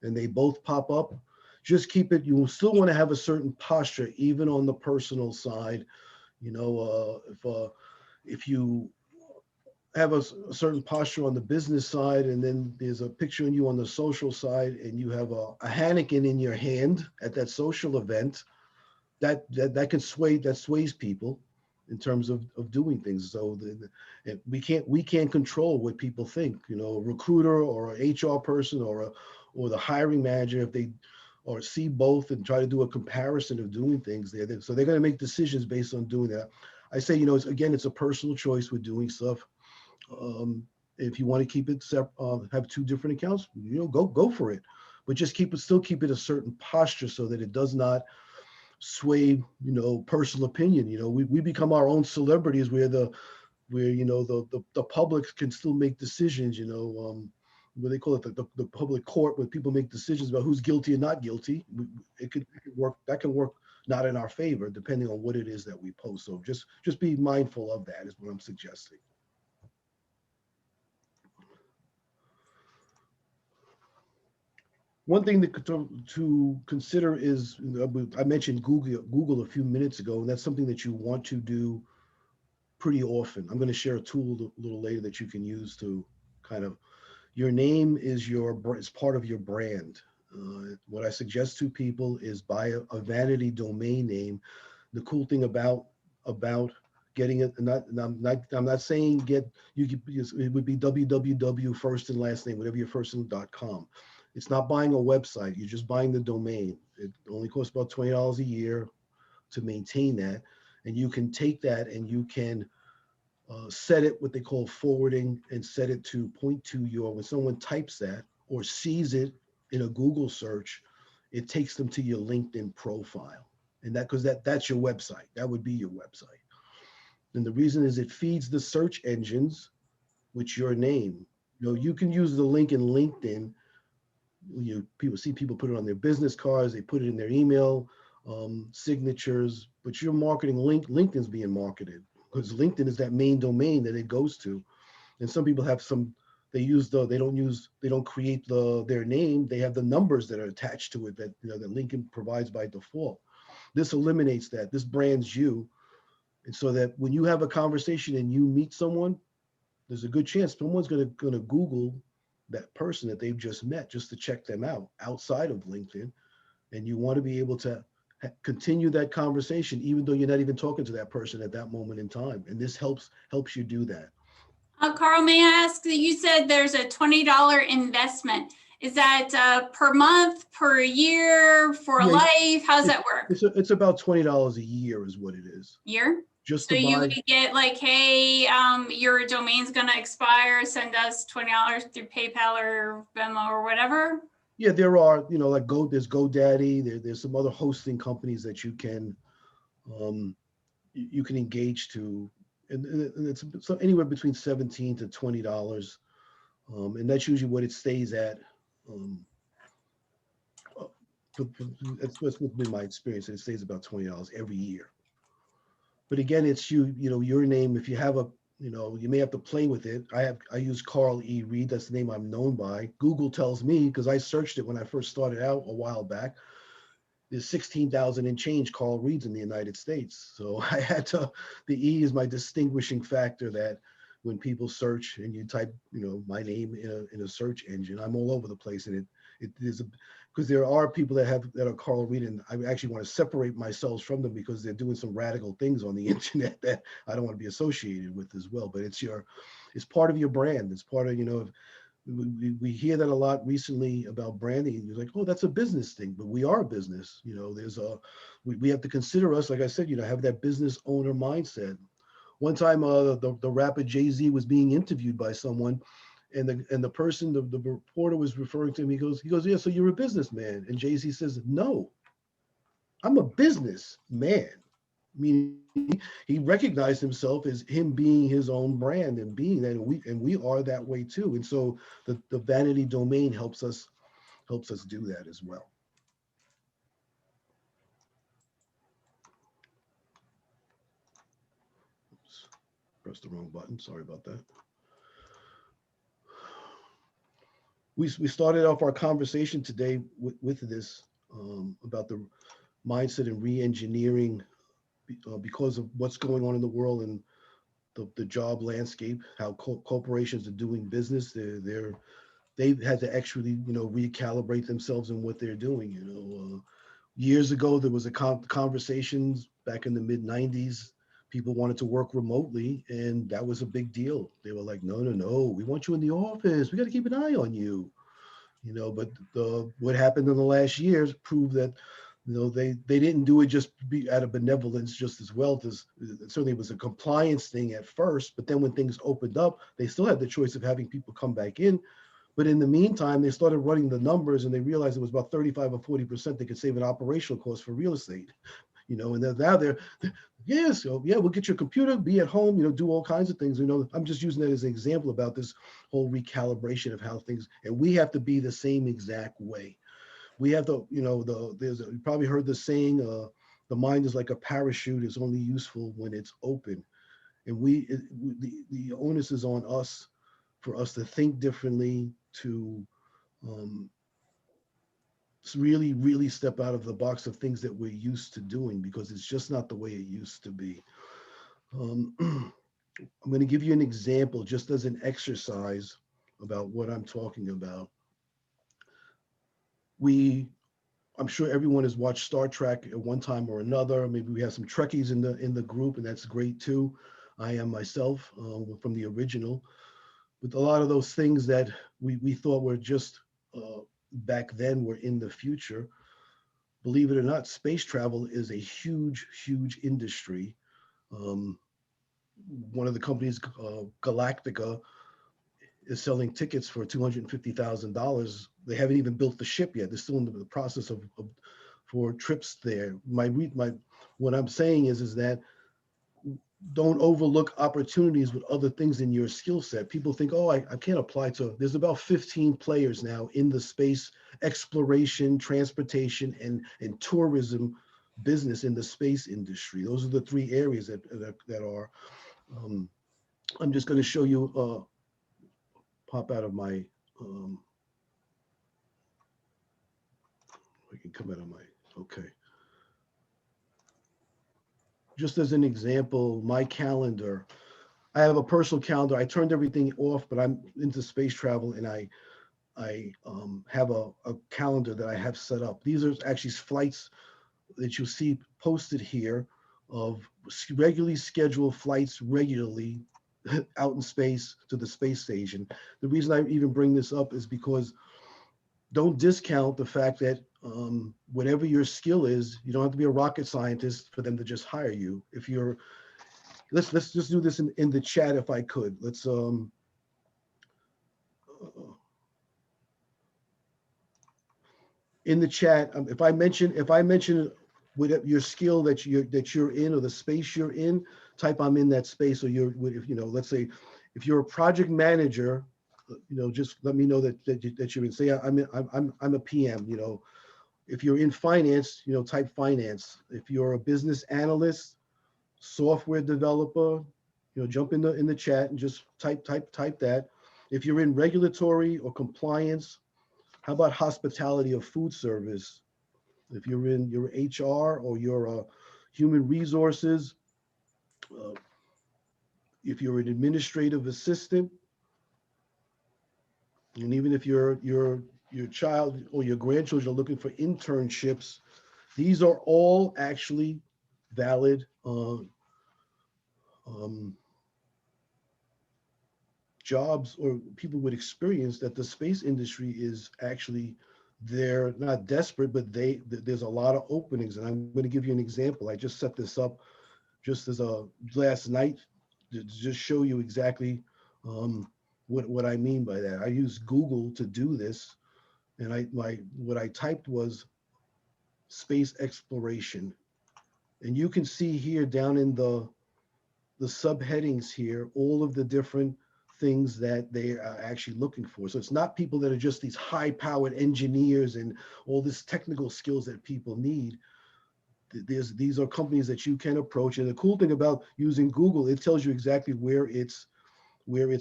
and they both pop up, just keep it. You will still want to have a certain posture, even on the personal side. You know, if you have a certain posture on the business side, and then there's a picture of you on the social side, and you have a Heineken in your hand at that social event, that can sway, that sways people in terms of doing things. So we can't control what people think. You know, a recruiter or an HR person or the hiring manager, if they or see both and try to do a comparison of doing things there. So they're going to make decisions based on doing that. I say, it's a personal choice with doing stuff. If you want to keep it have two different accounts, go for it, but just still keep it a certain posture so that it does not sway, personal opinion. We become our own celebrities where the public can still make decisions. What they call it, the public court, where people make decisions about who's guilty and not guilty. It could work. That can work not in our favor, depending on what it is that we post. So just be mindful of that is what I'm suggesting. One thing to consider is, I mentioned Google a few minutes ago, and that's something that you want to do pretty often. I'm going to share a tool a little later that you can use to kind of, your name is part of your brand. What I suggest to people is buy a vanity domain name. The cool thing about getting it, I'm not saying it would be www first and last name, whatever your first name.com. It's not buying a website. You're just buying the domain. It only costs about $20 a year to maintain that. And you can take that and you can set it what they call forwarding, and set it to point to when someone types that or sees it in a Google search, it takes them to your LinkedIn profile. And that's your website. That would be your website. And the reason is it feeds the search engines with your name. You can use the link in LinkedIn. People put it on their business cards, they put it in their email signatures, but you're marketing LinkedIn's being marketed because LinkedIn is that main domain that it goes to. And some people they don't create their name. They have the numbers that are attached to it that LinkedIn provides by default. This eliminates that. This brands you. And so that when you have a conversation and you meet someone, there's a good chance someone's going to Google that person that they've just met just to check them out outside of LinkedIn. And you want to be able to continue that conversation, even though you're not even talking to that person at that moment in time. And this helps you do that. Carl, may I ask that you said there's a $20 investment. Is that per month, per year, for life? How does that work? It's about $20 a year is what it is. Year? Just so to buy. You would get like, hey, your domain's going to expire. Send us $20 through PayPal or Venmo or whatever. Yeah, there are, like there's GoDaddy. There's some other hosting companies that you can engage to, and it's so anywhere between $17 to $20, and that's usually what it stays at. That's been my experience. It stays about $20 every year. But again, it's your name. If you have you may have to play with it. I use Carl E. Reid. That's the name I'm known by. Google tells me, because I searched it when I first started out a while back, there's 16,000 and change Carl Reids in the United States. So I had to, the E is my distinguishing factor, that when people search and you type, my name in a search engine, I'm all over the place. And it is because there are people that are Carl Reid, and I actually want to separate myself from them because they're doing some radical things on the internet that I don't want to be associated with as well. But it's part of your brand. It's part of, we hear that a lot recently about branding. You're like, oh, that's a business thing, but we are a business. We have to consider us, like I said, have that business owner mindset. One time, the rapper Jay-Z was being interviewed by someone, and the person, the reporter was referring to him. He goes, yeah, so you're a businessman. And Jay-Z says, no, I'm a business man. Meaning he recognized himself as him being his own brand and being that, and we are that way too. And so the vanity domain helps us do that as well. Oops, pressed the wrong button. Sorry about that. We started off our conversation today with this about the mindset and re-engineering because of what's going on in the world and the job landscape, how corporations are doing business. They've had to actually, recalibrate themselves in what they're doing. Years ago, there was a conversations back in the mid 90s. People wanted to work remotely, and that was a big deal. They were like, no, no, no, we want you in the office. We got to keep an eye on you. But what happened in the last years proved that they didn't do it just be out of benevolence, just as well as certainly it was a compliance thing at first, but then when things opened up, they still had the choice of having people come back in. But in the meantime, they started running the numbers and they realized it was about 35 or 40% they could save in operational costs for real estate. And now they're, yeah, so yeah, we'll get your computer, be at home, do all kinds of things. I'm just using that as an example about this whole recalibration of how things, and we have to be the same exact way. We have to, you probably heard the saying, the mind is like a parachute, is only useful when it's open. And the onus is on us for us to think differently, to um, really, really step out of the box of things that we're used to doing because it's just not the way it used to be. I'm going to give you an example just as an exercise about what I'm talking about. We, I'm sure everyone has watched Star Trek at one time or another. Maybe we have some Trekkies in the group, and that's great too. I am myself from the original. But a lot of those things that we thought were just back then were in the future. Believe it or not, space travel is a huge, huge industry. Um, One of the companies, Galactica, is selling tickets for $250,000. They haven't even built the ship yet. They're still in the process of for trips there. My what I'm saying is that don't overlook opportunities with other things in your skill set. People think, oh, I can't apply to, there's about 15 players now in the space exploration, transportation, and tourism business in the space industry. Those are the three areas that are, um, I'm just going to show you, pop out of my, I can come out of my, okay. Just as an example, my calendar, I have a personal calendar. I turned everything off, but I'm into space travel and I have a calendar that I have set up. These are actually flights that you'll see posted here of regularly scheduled flights regularly out in space to the space station. The reason I even bring this up is because don't discount the fact that whatever your skill is, you don't have to be a rocket scientist for them to just hire you. If you're, let's just do this in the chat if I could. Let's in the chat, if I mention what your skill that you're in or the space you're in, type I'm in that space. Or if let's say if you're a project manager, just let me know that you're in. Say I'm a PM. If you're in finance, type finance. If you're a business analyst, software developer, jump in the chat and just type that. If you're in regulatory or compliance, how about hospitality or food service? If you're in your HR or your human resources, uh, if you're an administrative assistant, and even if your child or your grandchildren are looking for internships, these are all actually valid um, jobs or people with experience that the space industry is actually, they're not desperate, but there's a lot of openings. And I'm going to give you an example. I just set this up just as a last night to just show you exactly what I mean by that. I used Google to do this, and what I typed was space exploration. And you can see here down in the subheadings here, all of the different things that they are actually looking for. So it's not people that are just these high-powered engineers and all this technical skills that people need. These are companies that you can approach. And the cool thing about using Google, it tells you exactly where it's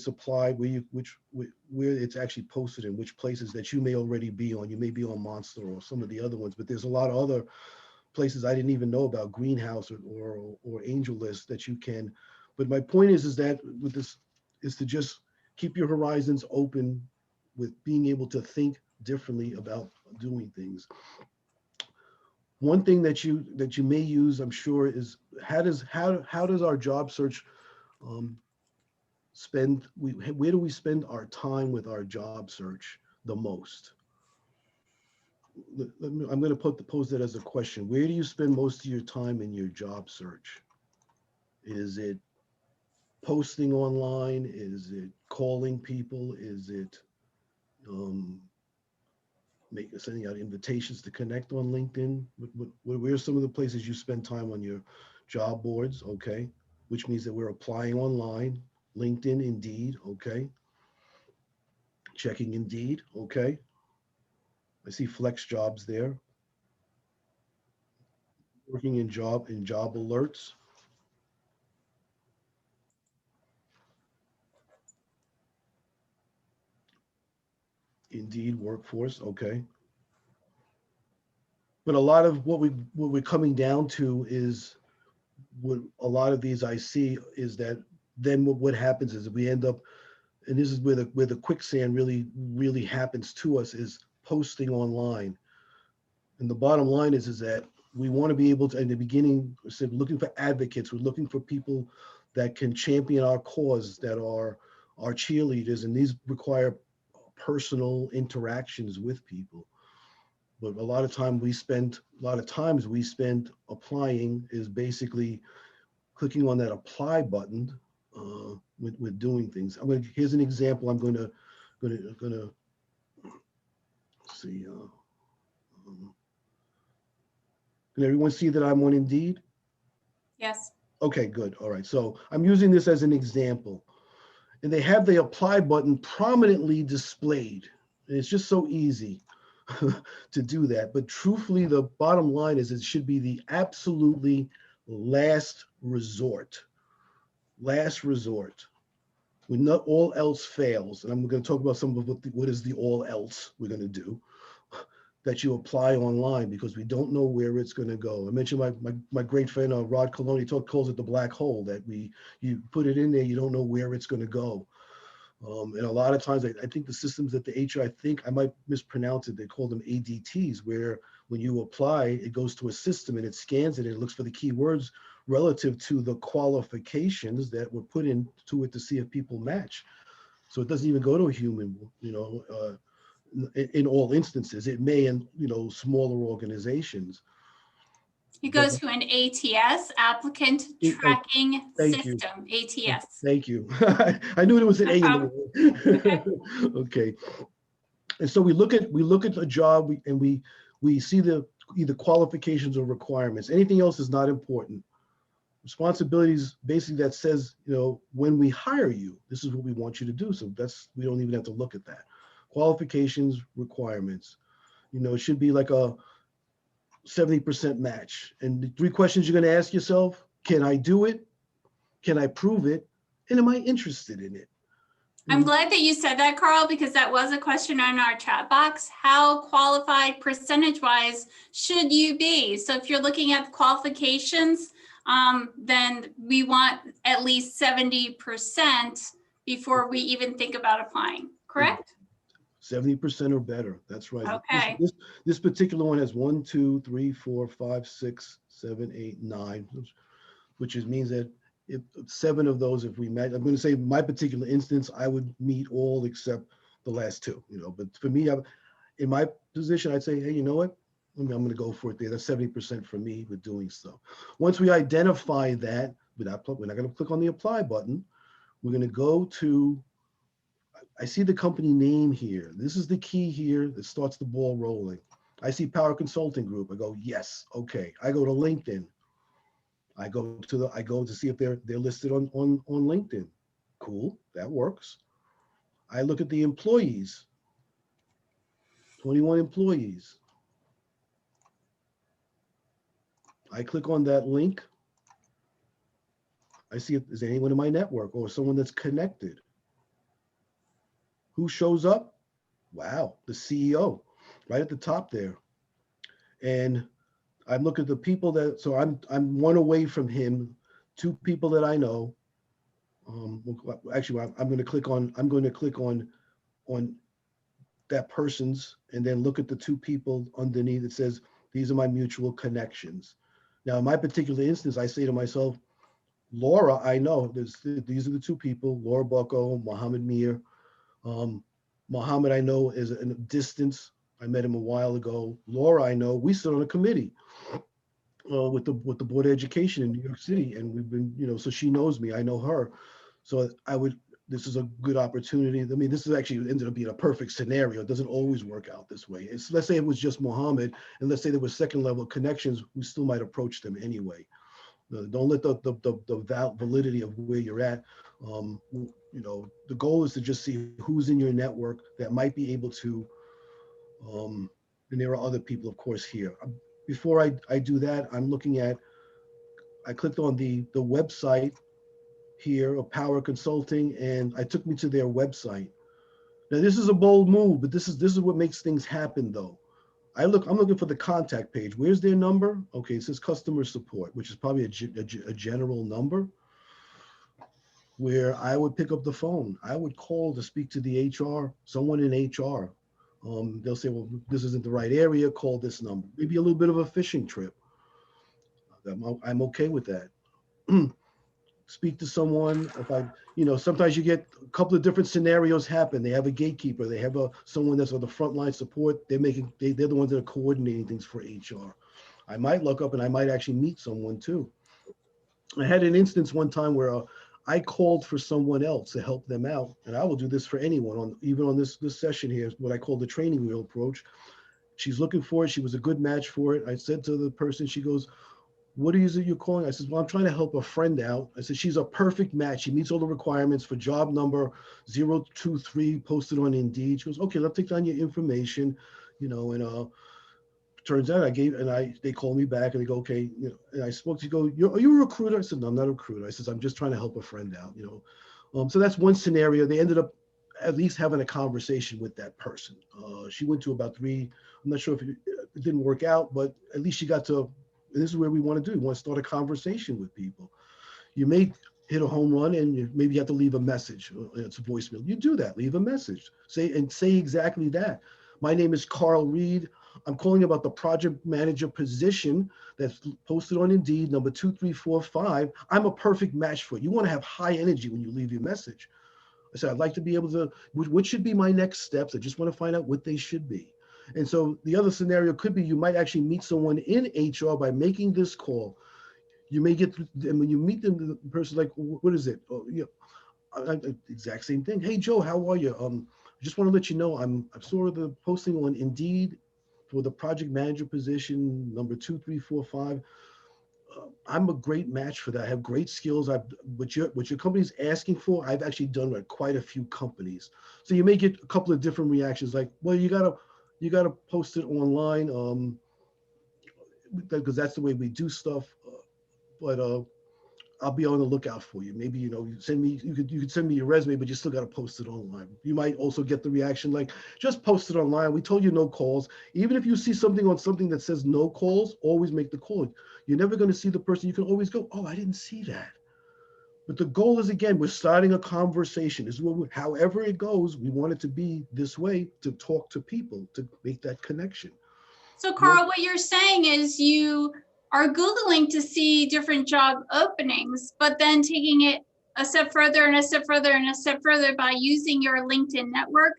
applied, where it's actually posted, in which places that you may already be on. You may be on Monster or some of the other ones, but there's a lot of other places I didn't even know about, Greenhouse or Angel List, that you can. But my point is that with this is to just keep your horizons open with being able to think differently about doing things. One thing that you may use, I'm sure, is how does our job search um, where do we spend our time with our job search the most? I'm going to pose that as a question. Where do you spend most of your time in your job search? Is it posting online? Is it calling people? Is it um, sending out invitations to connect on LinkedIn? Where are some of the places you spend time on your job boards? Okay, which means that we're applying online. LinkedIn, Indeed. Okay, checking Indeed. Okay, I see Flex Jobs there. Working in job alerts. Indeed Workforce. Okay. But a lot of what we're coming down to is, what a lot of these I see is that then what happens is we end up, and this is where the quicksand really happens to us, is posting online. And the bottom line is that we want to be able to, in the beginning, said looking for advocates. We're looking for people that can champion our cause, that are our cheerleaders, and these require personal interactions with people. But a lot of times we spend applying is basically clicking on that apply button with doing things. Here's an example. I'm going to see. Can everyone see that I'm on Indeed? Yes. Okay, good. All right. So I'm using this as an example. And they have the apply button prominently displayed. And it's just so easy to do that. But truthfully, the bottom line is it should be the absolutely last resort. Last resort. When not all else fails, and I'm going to talk about some of what is the all else we're going to do, that you apply online, because we don't know where it's going to go. I mentioned my great friend Rod Coloni calls it the black hole, that you put it in there, you don't know where it's going to go. And a lot of times, I think the systems that the HR, I think I might mispronounce it, they call them ADTs, where when you apply, it goes to a system and it scans it and it looks for the keywords relative to the qualifications that were put into it to see if people match. So it doesn't even go to a human, in all instances. It may in, smaller organizations. It But goes to an ATS, applicant oh, tracking thank you. system, ATS. Thank you. I knew there was an No A in problem. the word. Okay. And so we look at a job, and we see the either qualifications or requirements. Anything else is not important. Responsibilities basically that says, when we hire you, this is what we want you to do. So we don't even have to look at that. Qualifications, requirements. It should be like a 70% match. And the three questions you're going to ask yourself: can I do it? Can I prove it? And am I interested in it? I'm glad that you said that, Carl, because that was a question on our chat box. How qualified percentage-wise should you be? So if you're looking at the qualifications, then we want at least 70% before we even think about applying, correct? 70% or better. That's right. Okay. This particular one has 1, 2, 3, 4, 5, 6, 7, 8, 9, which means that if 7 of those, if we met, I'm going to say in my particular instance, I would meet all except the last 2. But for me, in my position, I'd say, hey, you know what? I'm going to go for it there. That's 70% for me with doing so. Once we identify that, we're not going to click on the apply button. We're going to go to, I see the company name here. This is the key here that starts the ball rolling. I see Power Consulting Group. I go, yes, okay. I go to LinkedIn. I go to see if they're listed on LinkedIn. Cool, that works. I look at the employees, 21 employees. I click on that link. I see if there's anyone in my network or someone that's connected. Who shows up? Wow, the CEO, right at the top there. And I look at the people that, so I'm one away from him, two people that I know. Actually, I'm going to click on that person's, and then look at the two people underneath. It says these are my mutual connections. Now, in my particular instance, I say to myself, Laura, I know these are the two people, Laura Bucko, Mohammed Mir. Mohammed, I know, is in a distance. I met him a while ago. Laura, I know, we sit on a committee with the Board of Education in New York City, and we've been, so she knows me, I know her. So this is a good opportunity. I mean, this is actually ended up being a perfect scenario. It doesn't always work out this way. Let's say it was just Mohammed, and let's say there was second level connections, we still might approach them anyway. Don't let the validity of where you're at. The goal is to just see who's in your network that might be able to, and there are other people, of course, here. Before I do that, I clicked on the website here of Power Consulting, and I took me to their website. Now, this is a bold move, but this is what makes things happen, though. I'm looking for the contact page. Where's their number? Okay, it says customer support, which is probably a general number where I would pick up the phone. I would call to speak to the HR, someone in HR. They'll say, well, this isn't the right area, call this number. Maybe a little bit of a fishing trip. I'm okay with that. Speak to someone. Sometimes you get a couple of different scenarios happen. They have a gatekeeper. They have someone that's on the front line support. They're the ones that are coordinating things for HR. I might look up and I might actually meet someone too. I had an instance one time where I called for someone else to help them out, and I will do this for anyone. Even on this session here, what I call the training wheel approach. She's looking for it. She was a good match for it. I said to the person, she goes, what is it you're calling? I said, well, I'm trying to help a friend out. I said, she's a perfect match. She meets all the requirements for job number 023 posted on Indeed. She goes, okay, let's take down your information, and turns out they call me back and they go, okay, and I spoke to you, are you a recruiter? I said, no, I'm not a recruiter. I said, I'm just trying to help a friend out, So that's one scenario. They ended up at least having a conversation with that person. She went to about 3, I'm not sure if it didn't work out, but at least she got to, and this is where we want to do. We want to start a conversation with people. You may hit a home run and maybe you have to leave a message. It's a voicemail. You do that, leave a message. Say exactly that. My name is Carl Reid. I'm calling about the project manager position that's posted on Indeed, number 2345. I'm a perfect match for it. You want to have high energy when you leave your message. I said, I'd like to be able to, what should be my next steps? I just want to find out what they should be. And so the other scenario could be you might actually meet someone in HR by making this call. You may get, and when you meet them, the person's like, what is it? Oh, exact same thing. Hey, Joe, how are you? I just want to let you know, I saw the posting on Indeed for the project manager position, number 2345. I'm a great match for that. I have great skills. What your company's asking for, I've actually done at quite a few companies. So you may get a couple of different reactions like, well, you gotta post it online because that's the way we do stuff. But I'll be on the lookout for you. Maybe, you could send me your resume, but you still got to post it online. You might also get the reaction like, just post it online. We told you no calls. Even if you see something on something that says no calls, always make the call. You're never going to see the person. You can always go, oh, I didn't see that. But the goal is, again, we're starting a conversation. This is however it goes, we want it to be this way, to talk to people, to make that connection. So Carl, what you're saying is you are Googling to see different job openings, but then taking it a step further and a step further and a step further by using your LinkedIn network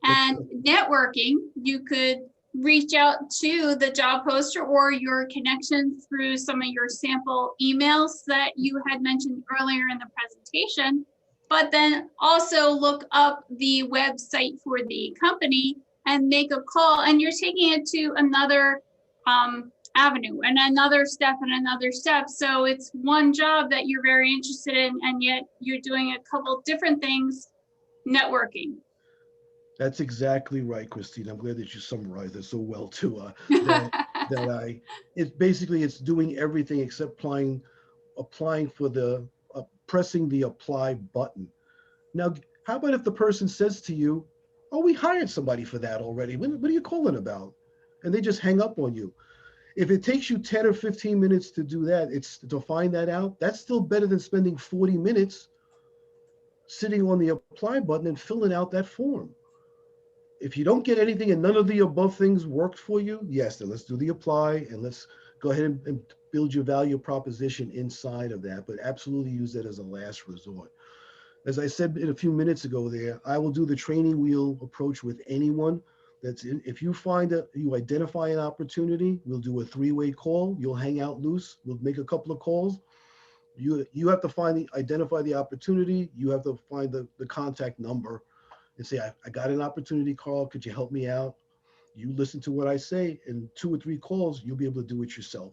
and networking, you could reach out to the job poster or your connections through some of your sample emails that you had mentioned earlier in the presentation, but then also look up the website for the company and make a call, and you're taking it to another avenue and another step and another step. So it's one job that you're very interested in, and yet you're doing a couple different things, networking. That's exactly right, Christine. I'm glad that you summarized it so well too. It's basically it's doing everything except applying for the pressing the apply button. Now, how about if the person says to you, "Oh, we hired somebody for that already. What are you calling about?" And they just hang up on you. If it takes you 10 or 15 minutes to do that, it's to find that out. That's still better than spending 40 minutes sitting on the apply button and filling out that form. If you don't get anything and none of the above things worked for you, yes, then let's do the apply and let's go ahead and build your value proposition inside of that. But absolutely use that as a last resort. As I said a few minutes ago there, I will do the training wheel approach with anyone that's in. If you find that you identify an opportunity, we'll do a three-way call. You'll hang out loose. We'll make a couple of calls. You have to identify the opportunity. You have to find the contact number and say, I got an opportunity, Carl. Could you help me out? You listen to what I say, and 2 or 3 calls, you'll be able to do it yourself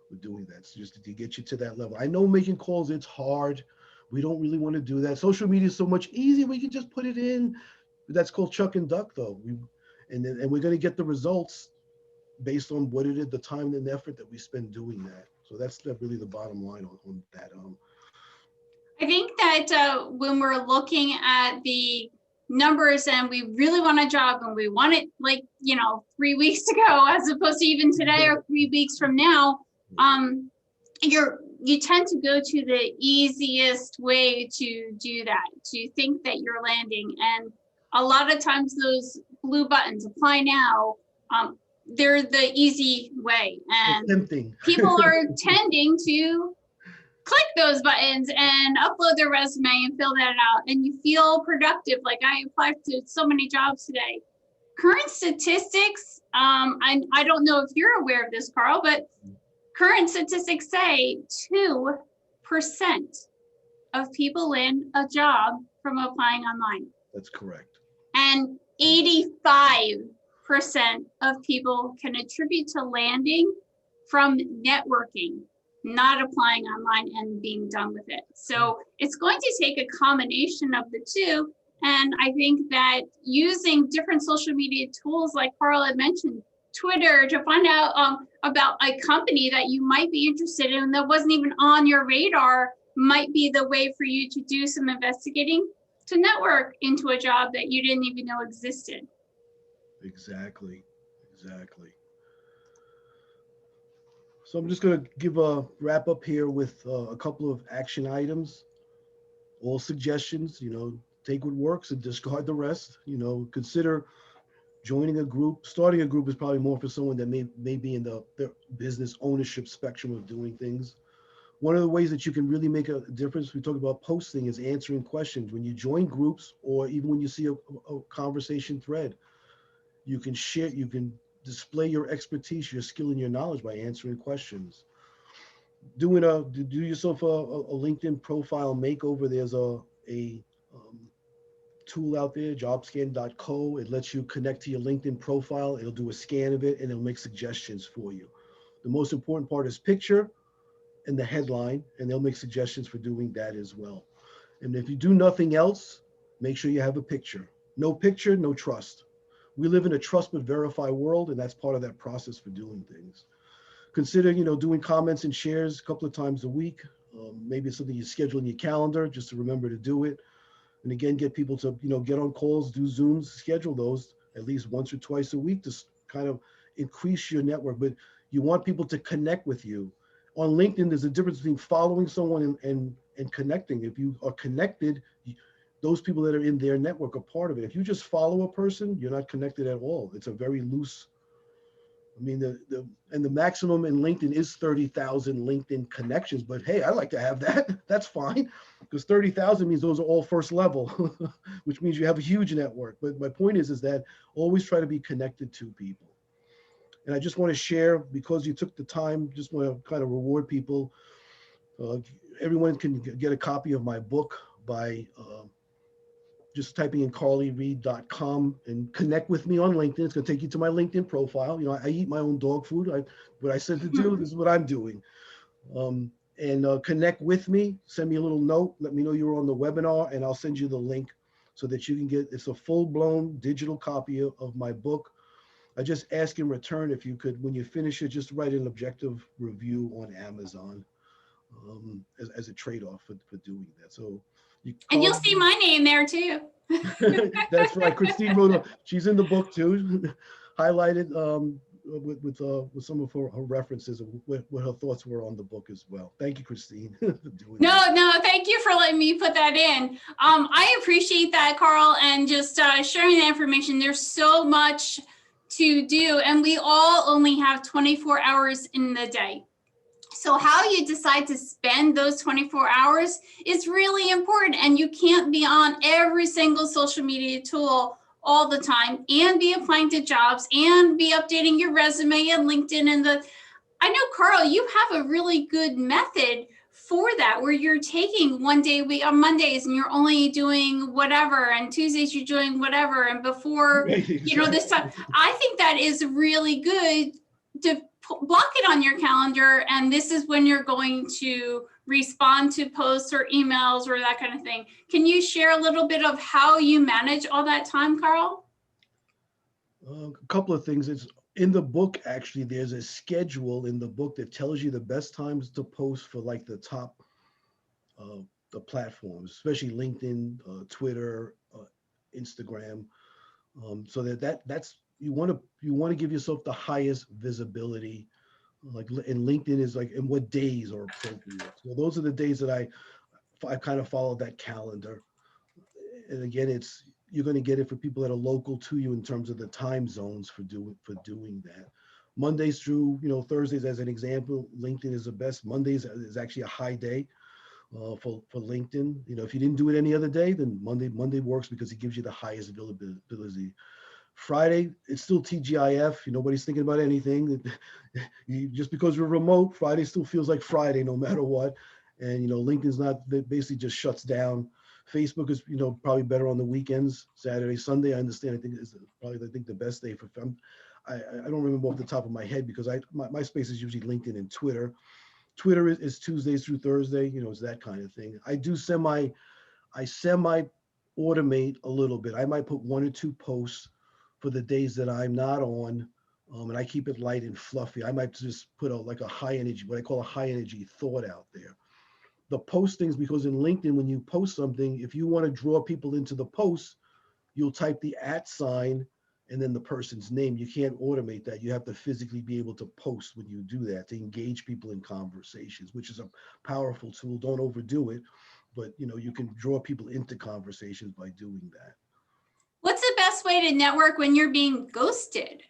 with doing that. So just to get you to that level. I know making calls, it's hard. We don't really want to do that. Social media is so much easier. We can just put it in. That's called chuck and duck, though. And we're going to get the results based on what it is, the time and the effort that we spend doing that. So that's really the bottom line on that. I think that when we're looking at the numbers and we really want a job and we want it like, 3 weeks ago, as opposed to even today or 3 weeks from now, you tend to go to the easiest way to do that, to think that you're landing. And a lot of times those blue buttons, apply now, they're the easy way. And people are tending to click those buttons and upload their resume and fill that out, and you feel productive. Like I applied to so many jobs today. Current statistics, I don't know if you're aware of this, Carl, but current statistics say 2% of people land a job from applying online. That's correct. And 85% of people can attribute to landing from networking, not applying online and being done with it. So it's going to take a combination of the two. And I think that using different social media tools, like Carl had mentioned, Twitter, to find out about a company that you might be interested in that wasn't even on your radar, might be the way for you to do some investigating to network into a job that you didn't even know existed. Exactly. So I'm just going to give a wrap up here with a couple of action items, all suggestions. Take what works and discard the rest. Consider joining a group. Starting a group is probably more for someone that may be in the business ownership spectrum of doing things. One of the ways that you can really make a difference, we talk about posting, is answering questions. When you join groups, or even when you see a conversation thread, you can display your expertise, your skill, and your knowledge by answering questions. Do yourself a LinkedIn profile makeover. There's a tool out there, jobscan.co. It lets you connect to your LinkedIn profile. It'll do a scan of it and it'll make suggestions for you. The most important part is picture and the headline, and they'll make suggestions for doing that as well. And if you do nothing else, make sure you have a picture. No picture, no trust. We live in a trust but verify world, and that's part of that process for doing things. Consider, doing comments and shares a couple of times a week. Maybe it's something you schedule in your calendar just to remember to do it. And again, get people to, get on calls, do Zooms, schedule those at least once or twice a week to kind of increase your network. But you want people to connect with you. On LinkedIn, there's a difference between following someone and connecting. If you are connected, those people that are in their network are part of it. If you just follow a person, you're not connected at all. It's a very loose. The maximum in LinkedIn is 30,000 LinkedIn connections, but hey, I like to have that. That's fine, because 30,000 means those are all first level, which means you have a huge network. But my point is that always try to be connected to people. And I just want to share, because you took the time, just want to kind of reward people. Everyone can get a copy of my book by just typing in carlyreid.com and connect with me on LinkedIn. It's going to take you to my LinkedIn profile. You know, I eat my own dog food. What I said to do, this is what I'm doing. And connect with me, send me a little note, let me know you're on the webinar, and I'll send you the link so that you can get, it's a full-blown digital copy of my book. I just ask in return if you could, when you finish it, just write an objective review on Amazon as a trade-off for doing that. So and you'll see my name there too. That's right. Christine wrote she's in the book too, highlighted with some of her references of what her thoughts were on the book as well. Thank you, Christine, for doing that. No, thank you for letting me put that in. I appreciate that, Carl, and just sharing the information. There's so much to do, and we all only have 24 hours in the day. So how you decide to spend those 24 hours is really important, and you can't be on every single social media tool all the time and be applying to jobs and be updating your resume and LinkedIn I know, Carl, you have a really good method for that, where you're taking one day a week on Mondays and you're only doing whatever, and Tuesdays you're doing whatever, and before, you know, this time. I think that is really good to block it on your calendar, and this is when you're going to respond to posts or emails or that kind of thing. Can you share a little bit of how you manage all that time, Carl? A couple of things. It's in the book, actually, there's a schedule in the book that tells you the best times to post for like the top the platforms, especially LinkedIn, Twitter, Instagram. So that's you want to give yourself the highest visibility. Like, and LinkedIn is like, and what days are appropriate. So those are the days that I kind of follow that calendar. And again, you're going to get it for people that are local to you in terms of the time zones for doing that. Mondays through Thursdays, as an example, LinkedIn is the best. Mondays is actually a high day for LinkedIn. If you didn't do it any other day, then Monday works because it gives you the highest availability. Friday, it's still TGIF. Nobody's thinking about anything. Just because we're remote, Friday still feels like Friday no matter what. And LinkedIn's not, basically just shuts down. Facebook is probably better on the weekends, Saturday, Sunday. I understand. I think is probably the best day for them. I don't remember off the top of my head because my space is usually LinkedIn and Twitter. Twitter is Tuesdays through Thursday. It's that kind of thing. I semi automate a little bit. I might put 1 or 2 posts for the days that I'm not on, and I keep it light and fluffy. I might just put like a high energy, what I call a high energy thought out there. The postings, because in LinkedIn, when you post something, if you want to draw people into the post, you'll type the @ and then the person's name. You can't automate that. You have to physically be able to post when you do that to engage people in conversations, which is a powerful tool. Don't overdo it, but you can draw people into conversations by doing that. What's the best way to network when you're being ghosted?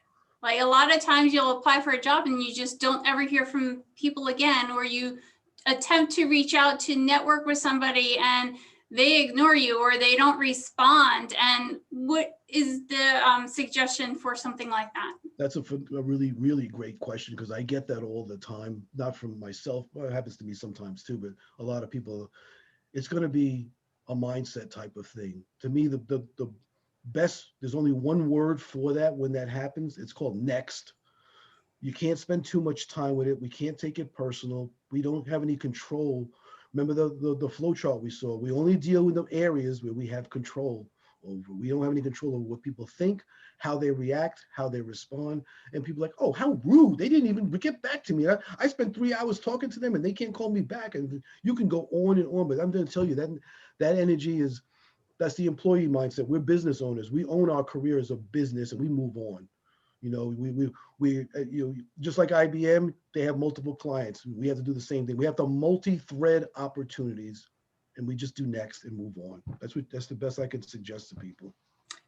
Like, a lot of times you'll apply for a job and you just don't ever hear from people again, or you attempt to reach out to network with somebody and they ignore you or they don't respond. And what is the suggestion for something like that? That's a really, really great question, because I get that all the time, not from myself, well, it happens to me sometimes too, but a lot of people. It's going to be a mindset type of thing. To me, the best, there's only one word for that when that happens. It's called next. You can't spend too much time with it. We can't take it personal. We don't have any control. Remember the flow chart we saw. We only deal with the areas where we have control over. We don't have any control over what people think, how they react, how they respond. And people are like, oh, how rude. They didn't even get back to me. I spent 3 hours talking to them and they can't call me back. And you can go on and on, but I'm going to tell you that energy that's the employee mindset. We're business owners. We own our career as a business and we move on. We just like IBM, they have multiple clients. We have to do the same thing. We have to multi-thread opportunities, and we just do next and move on. That's the best I could suggest to people.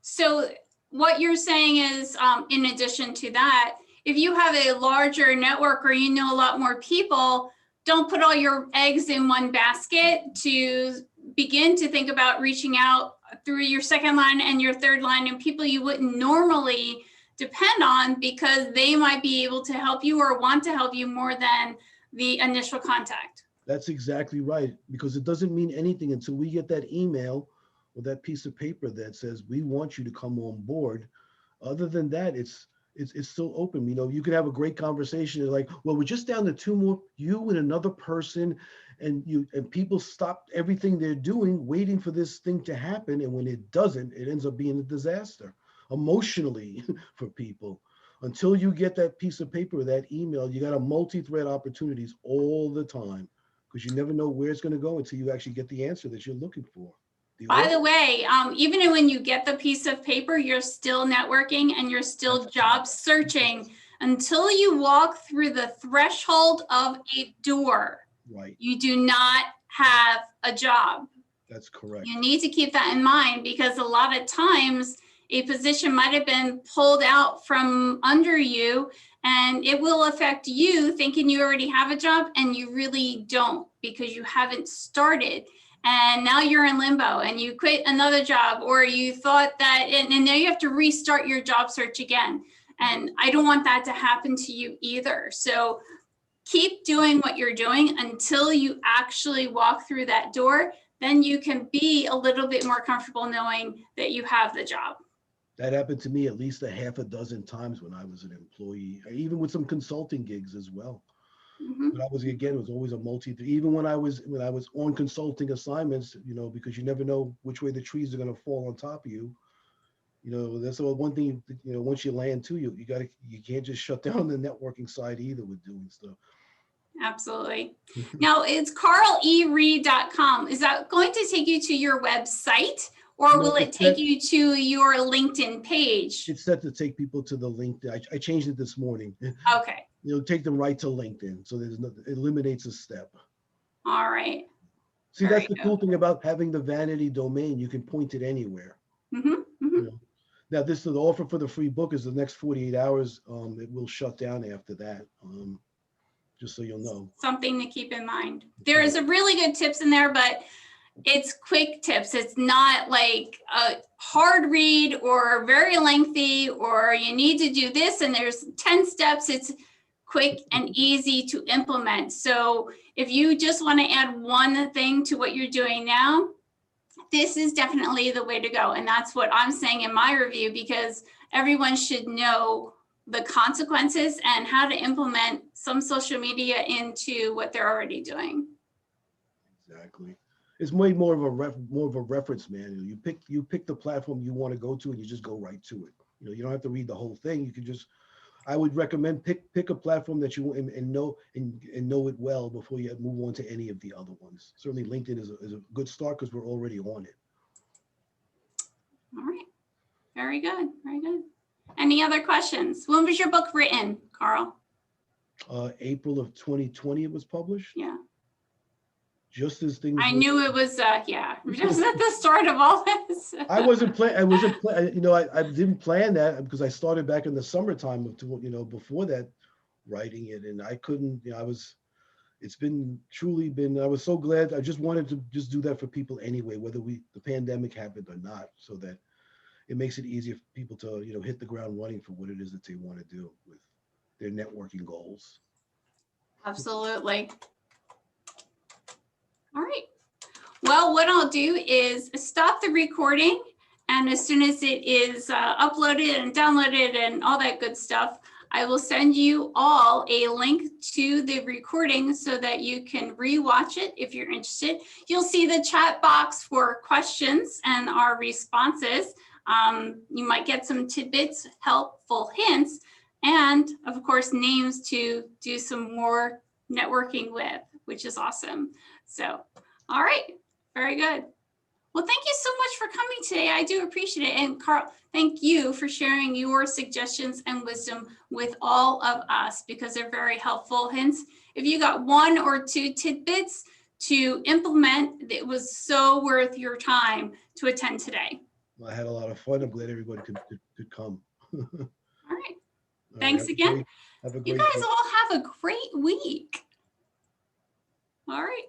So what you're saying is, in addition to that, if you have a larger network or a lot more people, don't put all your eggs in one basket. To begin to think about reaching out through your second line and your third line and people you wouldn't normally depend on, because they might be able to help you or want to help you more than the initial contact. That's exactly right, because it doesn't mean anything until we get that email or that piece of paper that says, we want you to come on board. Other than that, it's still open. You know, you could have a great conversation. It's like, well, we're just down to two more, you and another person, and people stop everything they're doing, waiting for this thing to happen. And when it doesn't, it ends up being a disaster emotionally for people. Until you get that piece of paper or that email, you got a multi-thread opportunities all the time, because you never know where it's going to go until you actually get the answer that you're looking for. By the way, even when you get the piece of paper, you're still networking and you're still job searching until you walk through the threshold of a door. Right. You do not have a job. That's correct. You need to keep that in mind, because a lot of times a position might have been pulled out from under you, and it will affect you thinking you already have a job, and you really don't, because you haven't started. And now you're in limbo and you quit another job, or you thought that, and now you have to restart your job search again. And I don't want that to happen to you either. So keep doing what you're doing until you actually walk through that door. Then you can be a little bit more comfortable knowing that you have the job. That happened to me at least a half a dozen times when I was an employee, even with some consulting gigs as well. But I was, again, it was always a even when I was on consulting assignments, you know, because you never know which way the trees are going to fall on top of you. You know, that's the one thing, you know, once you land too, you can't just shut down the networking side either with doing stuff. Absolutely. Now it's carlereid.com. Is that going to take you to your website, or will it take you to your LinkedIn page? It's set to take people to the LinkedIn. I changed it this morning. Okay. You'll take them right to LinkedIn. So it eliminates a step. All right. See, that's the cool thing about having the vanity domain. You can point it anywhere. You know? Now, the offer for the free book is the next 48 hours. It will shut down after that. Just so you'll know. Something to keep in mind. There is a really good tips in there, but it's quick tips. It's not like a hard read or very lengthy, or you need to do this and there's 10 steps. It's quick and easy to implement. So if you just want to add one thing to what you're doing now, this is definitely the way to go. And that's what I'm saying in my review, because everyone should know the consequences and how to implement some social media into what they're already doing. Exactly. It's way more of a reference manual. You pick the platform you want to go to, and you just go right to it. You know, you don't have to read the whole thing. You can just, I would recommend pick a platform that you want and know it well before you move on to any of the other ones. Certainly LinkedIn is a good start because we're already on it. All right. Very good. Very good. Any other questions? When was your book written, Carl? April of 2020 it was published. Yeah. Just as things. I knew it was, yeah, just at the start of all this. I wasn't you know, I didn't plan that because I started back in the summertime of, you know, before that, writing it, and I couldn't, you know, it's been truly been, I was so glad. I just wanted to just do that for people anyway, whether the pandemic happened or not, so that it makes it easier for people to, you know, hit the ground running for what it is that they want to do with their networking goals. Absolutely. All right. Well, what I'll do is stop the recording, and as soon as it is uploaded and downloaded and all that good stuff, I will send you all a link to the recording so that you can rewatch it if you're interested. You'll see the chat box for questions and our responses. You might get some tidbits, helpful hints, and of course, names to do some more networking with, which is awesome. So, all right, very good. Well, thank you so much for coming today. I do appreciate it. And Carl, thank you for sharing your suggestions and wisdom with all of us, because they're very helpful hints. If you got one or two tidbits to implement, it was so worth your time to attend today. Well, I had a lot of fun. I'm glad everybody could come. All right. Thanks again. You guys all have a great week. All right.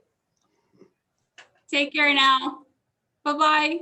Take care now. Bye-bye.